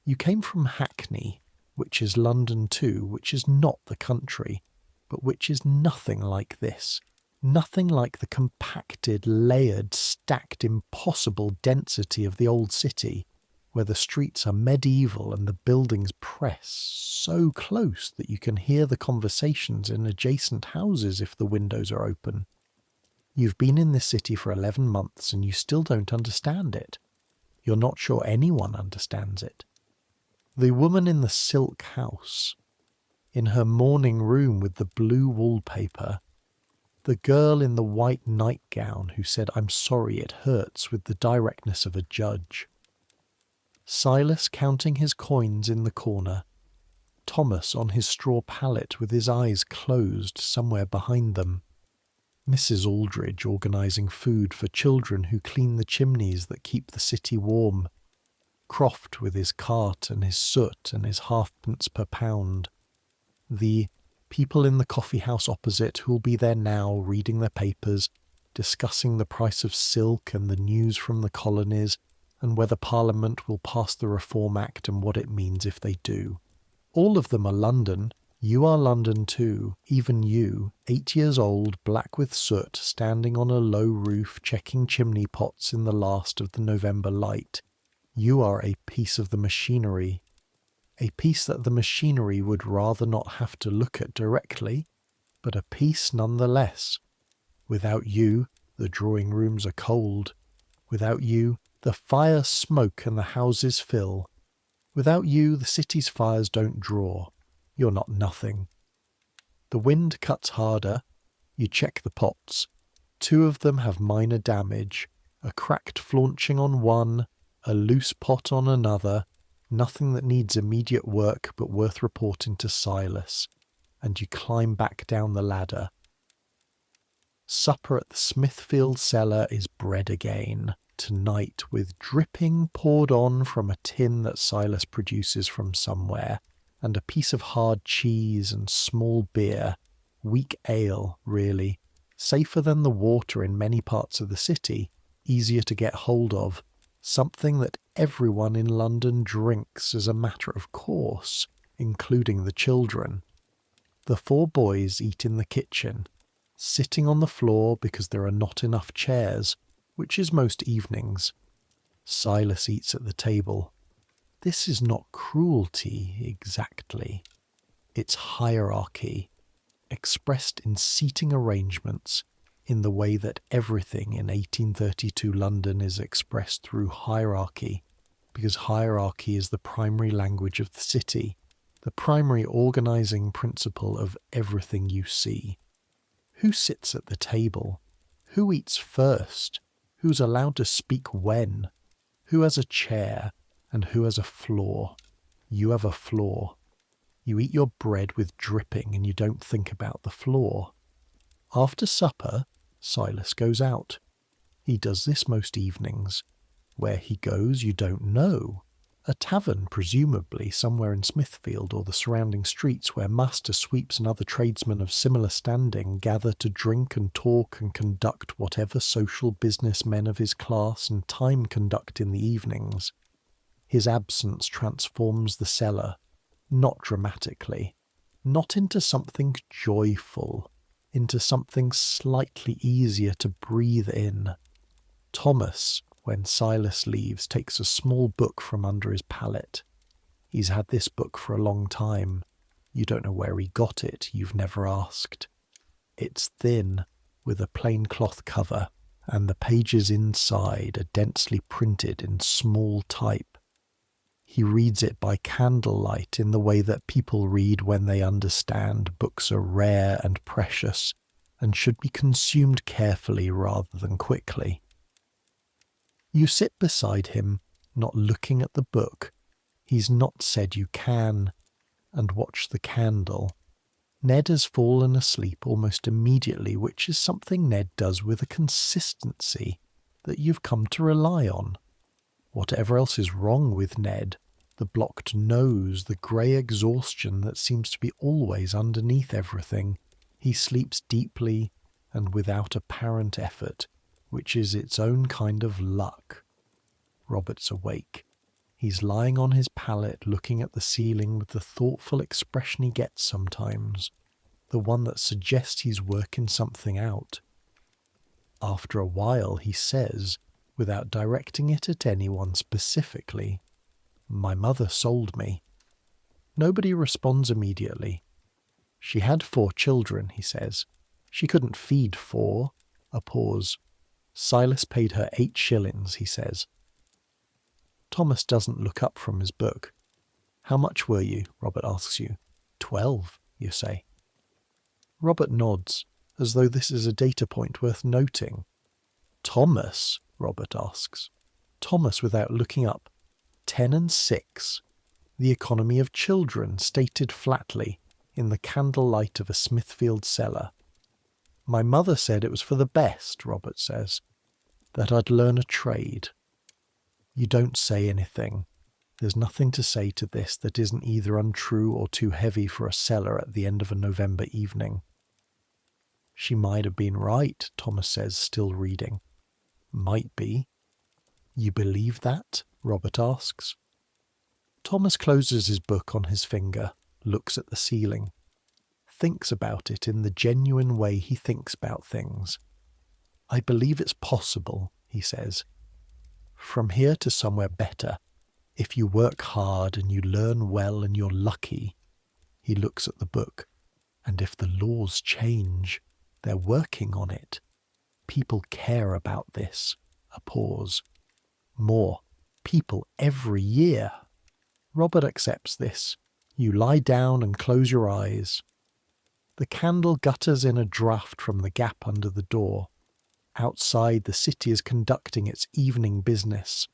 You came from Hackney, which is London too, which is not the country, but which is nothing like this. Nothing like the compacted, layered, stacked, impossible density of the old city, where the streets are medieval and the buildings press so close that you can hear the conversations in adjacent houses if the windows are open. You've been in this city for 11 months and you still don't understand it. You're not sure anyone understands it. The woman in the silk house, in her morning room with the blue wallpaper, the girl in the white nightgown who said, "I'm sorry, it hurts," with the directness of a judge. Silas counting his coins in the corner, Thomas on his straw pallet with his eyes closed somewhere behind them, Mrs. Aldridge organising food for children who clean the chimneys that keep the city warm, Croft with his cart and his soot and his halfpence per pound, the people in the coffee house opposite who'll be there now reading their papers, discussing the price of silk and the news from the colonies, and whether Parliament will pass the Reform Act and what it means if they do. All of them are London. You are London too, even you, 8 years old, black with soot, standing on a low roof checking chimney pots in the last of the November light. You are a piece of the machinery. A piece that the machinery would rather not have to look at directly, but a piece nonetheless. Without you, the drawing rooms are cold. Without you, the fires smoke and the houses fill. Without you, the city's fires don't draw. You're not nothing. The wind cuts harder. You check the pots. 2 of them have minor damage. A cracked flaunching on one, a loose pot on another. Nothing that needs immediate work but worth reporting to Silas. And you climb back down the ladder. Supper at the Smithfield cellar is bread again, tonight, with dripping poured on from a tin that Silas produces from somewhere, and a piece of hard cheese and small beer, weak ale, really, safer than the water in many parts of the city, easier to get hold of, something that everyone in London drinks as a matter of course, including the children. The 4 boys eat in the kitchen, sitting on the floor because there are not enough chairs, which is most evenings. Silas eats at the table. This is not cruelty exactly. It's hierarchy, expressed in seating arrangements, in the way that everything in 1832 London is expressed through hierarchy, because hierarchy is the primary language of the city, the primary organising principle of everything you see. Who sits at the table? Who eats first? Who's allowed to speak when? Who has a chair? And who has a floor? You have a floor. You eat your bread with dripping and you don't think about the floor. After supper, Silas goes out. He does this most evenings. Where he goes you don't know. A tavern, presumably, somewhere in Smithfield or the surrounding streets where master sweeps and other tradesmen of similar standing gather to drink and talk and conduct whatever social business men of his class and time conduct in the evenings. His absence transforms the cellar, not dramatically, not into something joyful, into something slightly easier to breathe in. Thomas, when Silas leaves, takes a small book from under his pallet. He's had this book for a long time. You don't know where he got it, you've never asked. It's thin, with a plain cloth cover, and the pages inside are densely printed in small type. He reads it by candlelight in the way that people read when they understand books are rare and precious and should be consumed carefully rather than quickly. You sit beside him, not looking at the book. He's not said you can, and watch the candle. Ned has fallen asleep almost immediately, which is something Ned does with a consistency that you've come to rely on. Whatever else is wrong with Ned, the blocked nose, the grey exhaustion that seems to be always underneath everything, he sleeps deeply and without apparent effort, which is its own kind of luck. Robert's awake. He's lying on his pallet looking at the ceiling with the thoughtful expression he gets sometimes, the one that suggests he's working something out. After a while he says, without directing it at anyone specifically, "My mother sold me." Nobody responds immediately. She had 4 children, he says. She couldn't feed 4. A pause. Silas paid her 8 shillings, he says. Thomas doesn't look up from his book. "How much were you?" Robert asks you. 12, you say. Robert nods, as though this is a data point worth noting. "Thomas?" Robert asks. Thomas, without looking up. 10 and 6. The economy of children, stated flatly, in the candlelight of a Smithfield cellar. "My mother said it was for the best," Robert says. "That I'd learn a trade." You don't say anything. There's nothing to say to this that isn't either untrue or too heavy for a cellar at the end of a November evening. She might have been right, Thomas says, still reading. Might be. You believe that? Robert asks. Thomas closes his book on his finger, looks at the ceiling, thinks about it in the genuine way he thinks about things. I believe it's possible, he says. From here to somewhere better, if you work hard and you learn well and you're lucky. He looks at the book. And if the laws change, they're working on it. People care about this. A pause. More. People every year. Robert accepts this. You lie down and close your eyes. The candle gutters in a draught from the gap under the door. Outside, the city is conducting its evening business.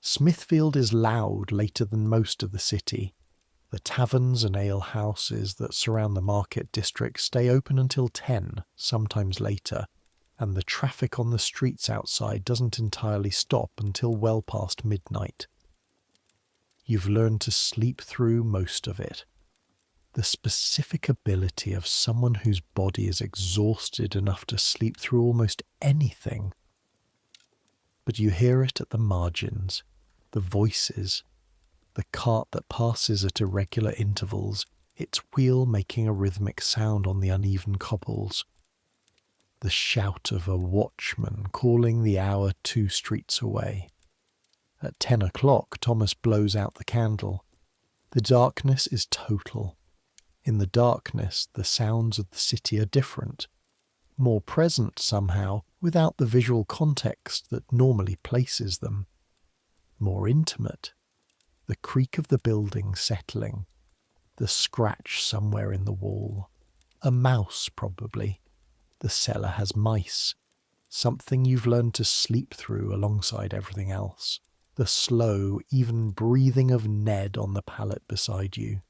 Smithfield is loud later than most of the city. The taverns and alehouses that surround the market district stay open until 10, sometimes later, and the traffic on the streets outside doesn't entirely stop until well past midnight. You've learned to sleep through most of it. The specific ability of someone whose body is exhausted enough to sleep through almost anything. But you hear it at the margins, the voices, the cart that passes at irregular intervals, its wheel making a rhythmic sound on the uneven cobbles. The shout of a watchman calling the hour 2 streets away. At 10 o'clock, Thomas blows out the candle. The darkness is total. In the darkness, the sounds of the city are different, more present somehow, without the visual context that normally places them. More intimate. The creak of the building settling, the scratch somewhere in the wall. A mouse, probably. The cellar has mice. Something you've learned to sleep through alongside everything else. The slow, even breathing of Ned on the pallet beside you.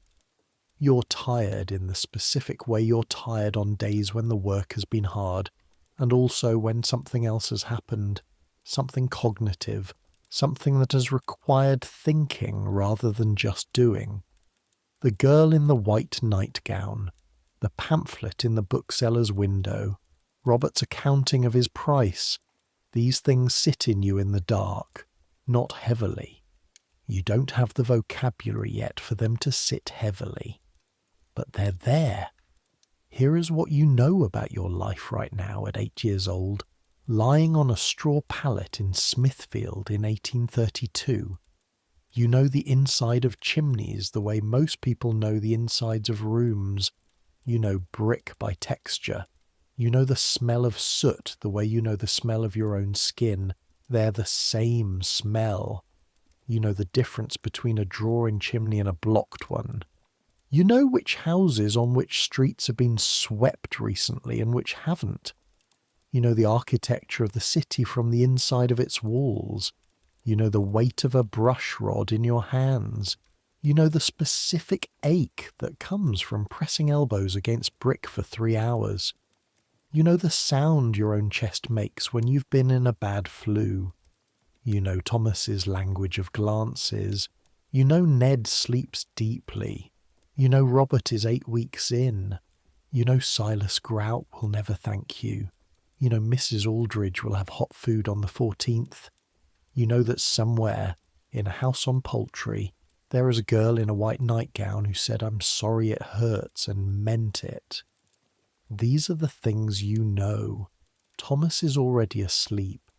You're tired in the specific way you're tired on days when the work has been hard, and also when something else has happened, something cognitive, something that has required thinking rather than just doing. The girl in the white nightgown, the pamphlet in the bookseller's window, Robert's accounting of his price, these things sit in you in the dark, not heavily. You don't have the vocabulary yet for them to sit heavily. But they're there. Here is what you know about your life right now at 8 years old, lying on a straw pallet in Smithfield in 1832. You know the inside of chimneys the way most people know the insides of rooms. You know brick by texture. You know the smell of soot the way you know the smell of your own skin. They're the same smell. You know the difference between a drawing chimney and a blocked one. You know which houses on which streets have been swept recently and which haven't. You know the architecture of the city from the inside of its walls. You know the weight of a brush rod in your hands. You know the specific ache that comes from pressing elbows against brick for 3 hours. You know the sound your own chest makes when you've been in a bad flue. You know Thomas's language of glances. You know Ned sleeps deeply. You know Robert is 8 weeks in. You know Silas Grout will never thank you. You know Mrs. Aldridge will have hot food on the 14th. You know that somewhere, in a house on Poultry, there is a girl in a white nightgown who said, "I'm sorry it hurts," and meant it. These are the things you know. Thomas is already asleep.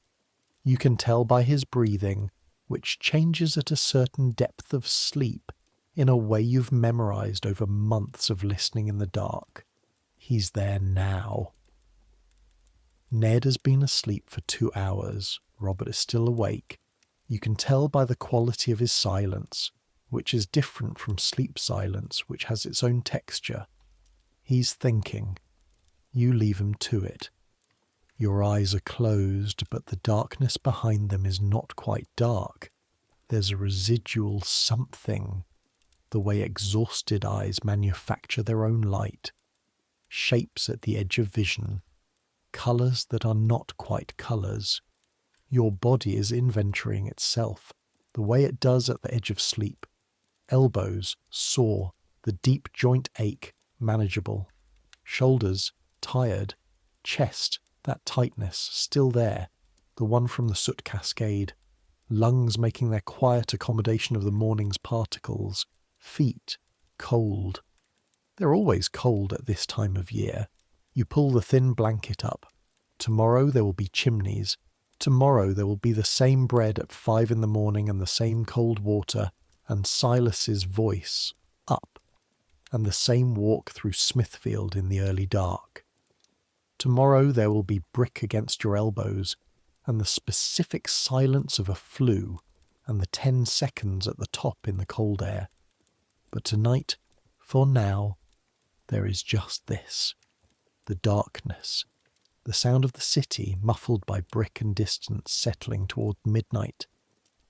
You can tell by his breathing, which changes at a certain depth of sleep, in a way you've memorized over months of listening in the dark. He's there now. Ned has been asleep for 2 hours. Robert is still awake. You can tell by the quality of his silence, which is different from sleep silence, which has its own texture. He's thinking. You leave him to it. Your eyes are closed, but the darkness behind them is not quite dark. There's a residual something, the way exhausted eyes manufacture their own light. Shapes at the edge of vision. Colours that are not quite colours. Your body is inventorying itself, the way it does at the edge of sleep. Elbows, sore, the deep joint ache, manageable. Shoulders, tired, Chest, that tightness, still there, the one from the soot cascade. Lungs making their quiet accommodation of the morning's particles. Feet, cold. They're always cold at this time of year. You pull the thin blanket up. Tomorrow there will be chimneys. Tomorrow there will be the same bread at 5 in the morning and the same cold water, and Silas's voice, up, and the same walk through Smithfield in the early dark. Tomorrow there will be brick against your elbows, and the specific silence of a flue, and the 10 seconds at the top in the cold air. But tonight, for now, there is just this. The darkness. The sound of the city, muffled by brick and distance, settling toward midnight.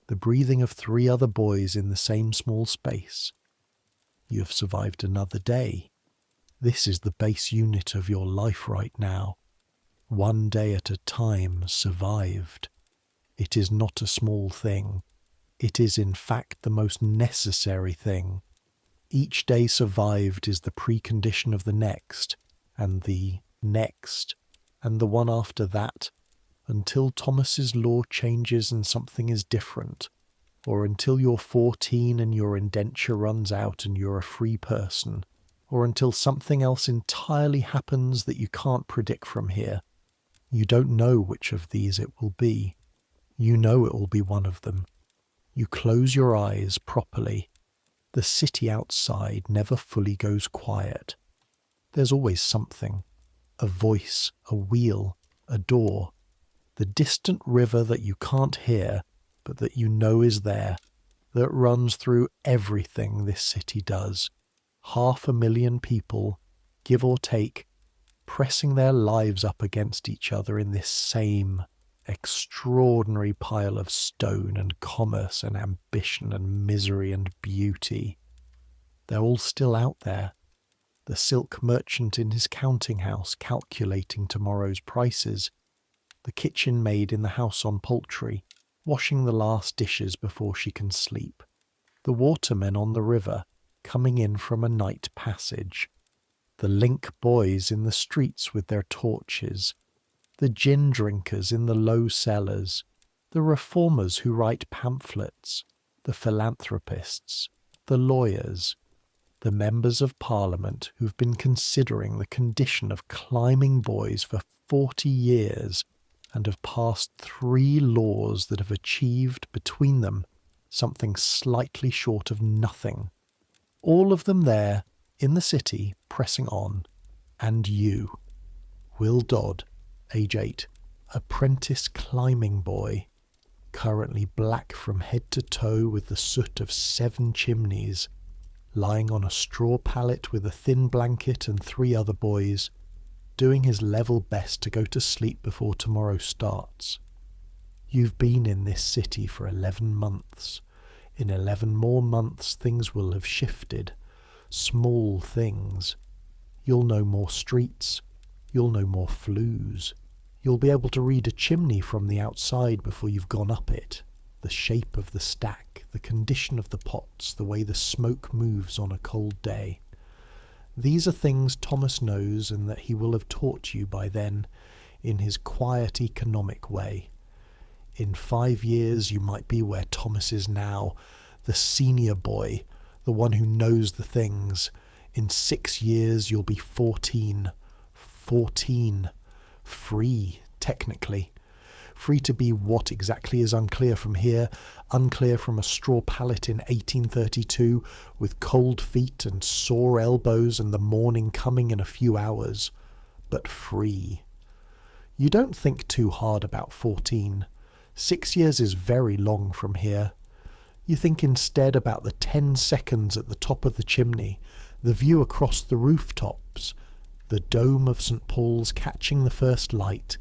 The breathing of 3 other boys in the same small space. You have survived another day. This is the base unit of your life right now. 1 day at a time, survived. It is not a small thing. It is in fact the most necessary thing. Each day survived is the precondition of the next, and the next, and the one after that, until Thomas's law changes and something is different, or until you're 14 and your indenture runs out and you're a free person, or until something else entirely happens that you can't predict from here. You don't know which of these it will be. You know it will be one of them. You close your eyes properly. The city outside never fully goes quiet. There's always something. A voice, a wheel, a door. The distant river that you can't hear, but that you know is there, that runs through everything this city does. 500,000 people, give or take, pressing their lives up against each other in this same extraordinary pile of stone and commerce and ambition and misery and beauty. They're all still out there. The silk merchant in his counting house calculating tomorrow's prices. The kitchen maid in the house on poultry, washing the last dishes before she can sleep. The watermen on the river, coming in from a night passage. The link boys in the streets with their torches. The gin drinkers in the low cellars. The reformers who write pamphlets. The philanthropists. The lawyers. The members of Parliament who've been considering the condition of climbing boys for 40 years and have passed 3 laws that have achieved between them something slightly short of nothing. All of them there, in the city, pressing on. And you, Will Dodd, age 8, apprentice climbing boy, currently black from head to toe with the soot of 7 chimneys, lying on a straw pallet with a thin blanket and 3 other boys, doing his level best to go to sleep before tomorrow starts. You've been in this city for 11 months. In 11 more months things will have shifted. Small things. You'll know more streets. You'll know more flues. You'll be able to read a chimney from the outside before you've gone up it. The shape of the stack, the condition of the pots, the way the smoke moves on a cold day. These are things Thomas knows and that he will have taught you by then in his quiet economic way. In 5 years you might be where Thomas is now, the senior boy, the one who knows the things. In 6 years you'll be 14. 14. Free, technically. Free to be what exactly is unclear from here, unclear from a straw pallet in 1832, with cold feet and sore elbows and the morning coming in a few hours. But free. You don't think too hard about 14. 6 years is very long from here. You think instead about the 10 seconds at the top of the chimney, the view across the rooftops, the dome of St. Paul's catching the first light,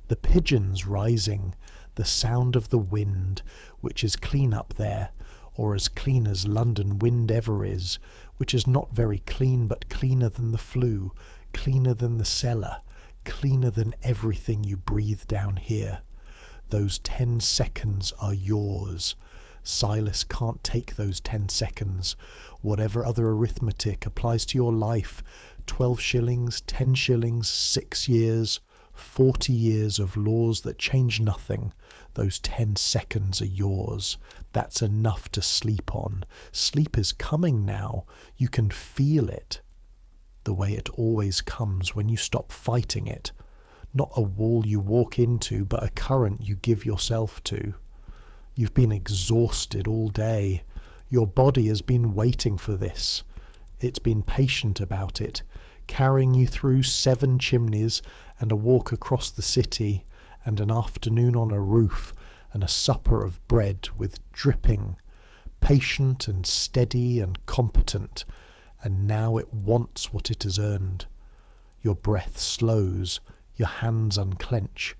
the pigeons rising, the sound of the wind, which is clean up there, or as clean as London wind ever is, which is not very clean but cleaner than the flue, cleaner than the cellar, cleaner than everything you breathe down here. Those 10 seconds are yours. Silas can't take those 10 seconds. Whatever other arithmetic applies to your life, 12 shillings, 10 shillings, 6 years, 40 years of laws that change nothing. Those 10 seconds are yours. That's enough to sleep on. Sleep is coming now. You can feel it. The way it always comes when you stop fighting it. Not a wall you walk into, but a current you give yourself to. You've been exhausted all day. Your body has been waiting for this. It's been patient about it, carrying you through 7 chimneys and a walk across the city and an afternoon on a roof and a supper of bread with dripping, patient and steady and competent, and now it wants what it has earned. Your breath slows, your hands unclench.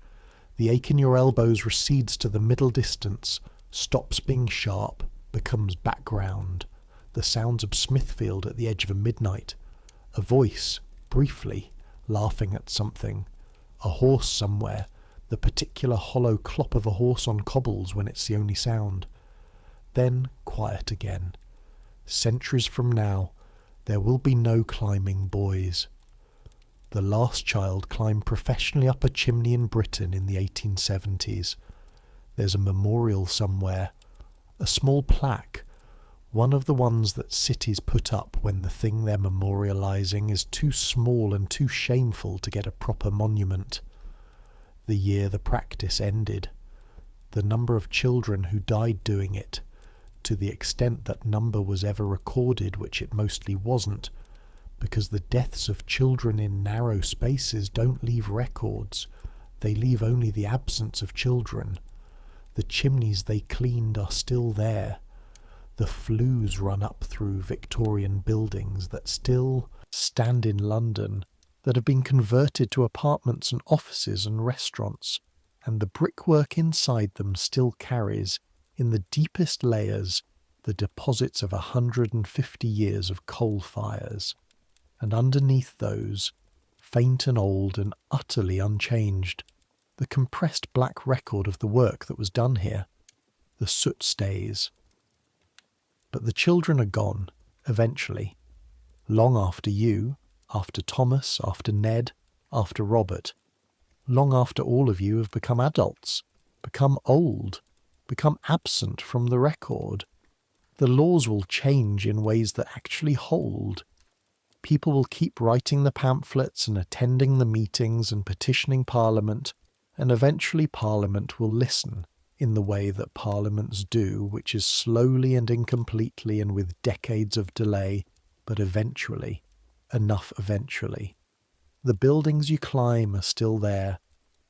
The ache in your elbows recedes to the middle distance, stops being sharp, becomes background. The sounds of Smithfield at the edge of a midnight. A voice, briefly, laughing at something. A horse somewhere, the particular hollow clop of a horse on cobbles when it's the only sound. Then quiet again. Centuries from now, there will be no climbing boys. The last child climbed professionally up a chimney in Britain in the 1870s. There's a memorial somewhere, a small plaque, one of the ones that cities put up when the thing they're memorialising is too small and too shameful to get a proper monument. The year the practice ended, the number of children who died doing it, to the extent that number was ever recorded, which it mostly wasn't, because the deaths of children in narrow spaces don't leave records, they leave only the absence of children. The chimneys they cleaned are still there. The flues run up through Victorian buildings that still stand in London, that have been converted to apartments and offices and restaurants, and the brickwork inside them still carries, in the deepest layers, the deposits of 150 years of coal fires. And underneath those, faint and old and utterly unchanged, the compressed black record of the work that was done here, the soot stays. But the children are gone, eventually, long after you, after Thomas, after Ned, after Robert, long after all of you have become adults, become old, become absent from the record. The laws will change in ways that actually hold. People will keep writing the pamphlets and attending the meetings and petitioning Parliament, and eventually Parliament will listen in the way that parliaments do, which is slowly and incompletely and with decades of delay, but eventually, enough eventually. The buildings you climb are still there,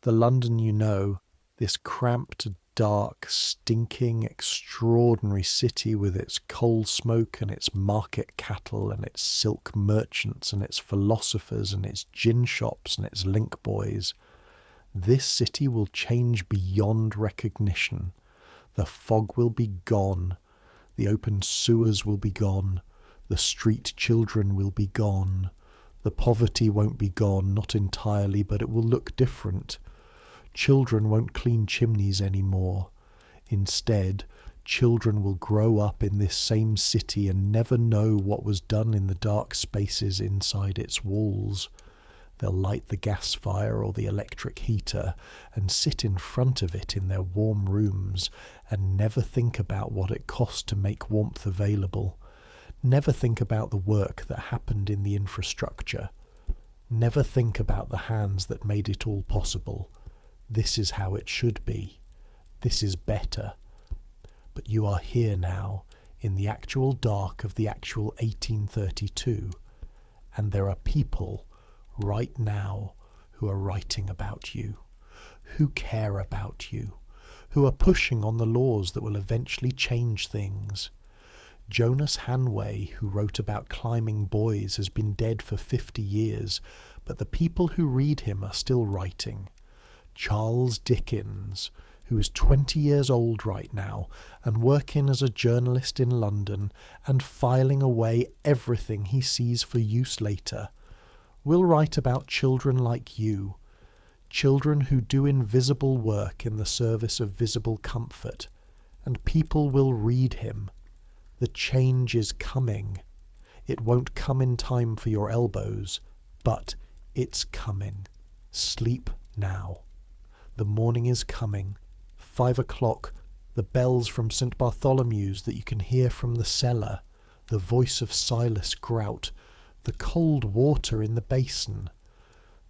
the London you know, this cramped, dark, stinking, extraordinary city with its coal smoke and its market cattle and its silk merchants and its philosophers and its gin shops and its link boys. This city will change beyond recognition. The fog will be gone. The open sewers will be gone. The street children will be gone. The poverty won't be gone, not entirely, but it will look different. Children won't clean chimneys anymore. Instead, children will grow up in this same city and never know what was done in the dark spaces inside its walls. They'll light the gas fire or the electric heater and sit in front of it in their warm rooms and never think about what it cost to make warmth available. Never think about the work that happened in the infrastructure. Never think about the hands that made it all possible. This is how it should be. This is better. But you are here now, in the actual dark of the actual 1832, and there are people right now who are writing about you, who care about you, who are pushing on the laws that will eventually change things. Jonas Hanway, who wrote about climbing boys, has been dead for 50 years, but the people who read him are still writing. Charles Dickens, who is 20 years old right now and working as a journalist in London and filing away everything he sees for use later, will write about children like you, children who do invisible work in the service of visible comfort, and people will read him. The change is coming. It won't come in time for your elbows, but it's coming. Sleep now. The morning is coming. 5 o'clock, the bells from St. Bartholomew's that you can hear from the cellar, the voice of Silas Grout, the cold water in the basin.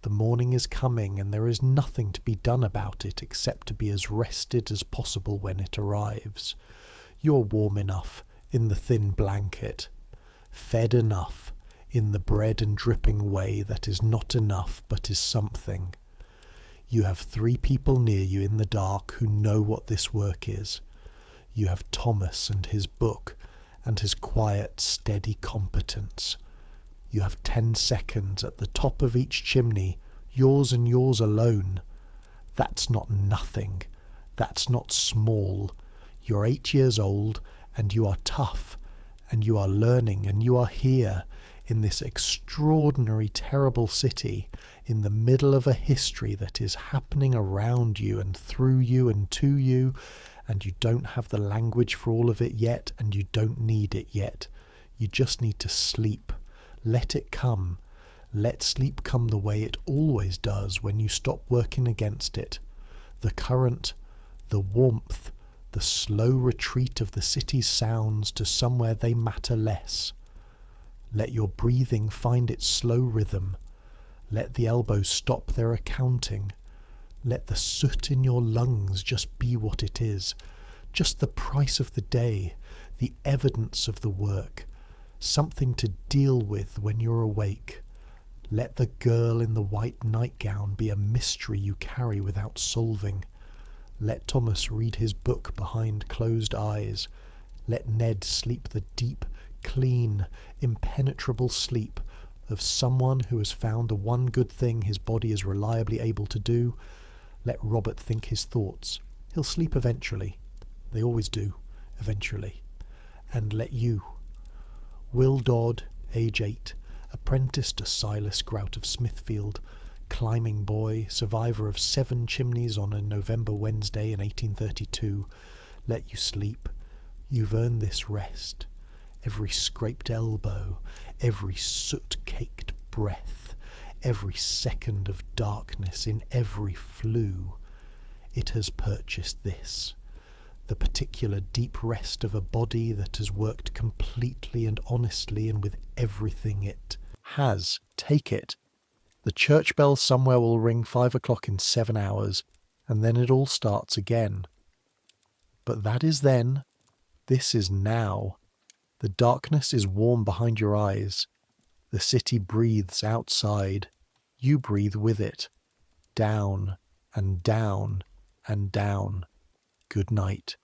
The morning is coming, and there is nothing to be done about it except to be as rested as possible when it arrives. You're warm enough in the thin blanket, fed enough in the bread and dripping way that is not enough but is something. You have 3 people near you in the dark who know what this work is. You have Thomas and his book and his quiet, steady competence. You have 10 seconds at the top of each chimney, yours and yours alone. That's not nothing. That's not small. You're 8 years old, and you are tough, and you are learning, and you are here, in this extraordinary, terrible city, in the middle of a history that is happening around you and through you and to you, and you don't have the language for all of it yet, and you don't need it yet. You just need to sleep. Let it come. Let sleep come the way it always does when you stop working against it. The current, the warmth, the slow retreat of the city's sounds to somewhere they matter less. Let your breathing find its slow rhythm. Let the elbows stop their accounting. Let the soot in your lungs just be what it is, just the price of the day, the evidence of the work, something to deal with when you're awake. Let the girl in the white nightgown be a mystery you carry without solving. Let Thomas read his book behind closed eyes. Let Ned sleep the deep, clean, impenetrable sleep of someone who has found the one good thing his body is reliably able to do. Let Robert think his thoughts. He'll sleep eventually. They always do, eventually. And let you, Will Dodd, age 8, apprentice to Silas Grout of Smithfield, climbing boy, survivor of 7 chimneys on a November Wednesday in 1832, let you sleep. You've earned this rest. Every scraped elbow, every soot-caked breath, every second of darkness in every flue, it has purchased this, the particular deep rest of a body that has worked completely and honestly and with everything it has. Take it. The church bell somewhere will ring 5 o'clock in 7 hours, and then it all starts again. But that is then. This is now. The darkness is warm behind your eyes. The city breathes outside. You breathe with it. Down and down and down. Good night.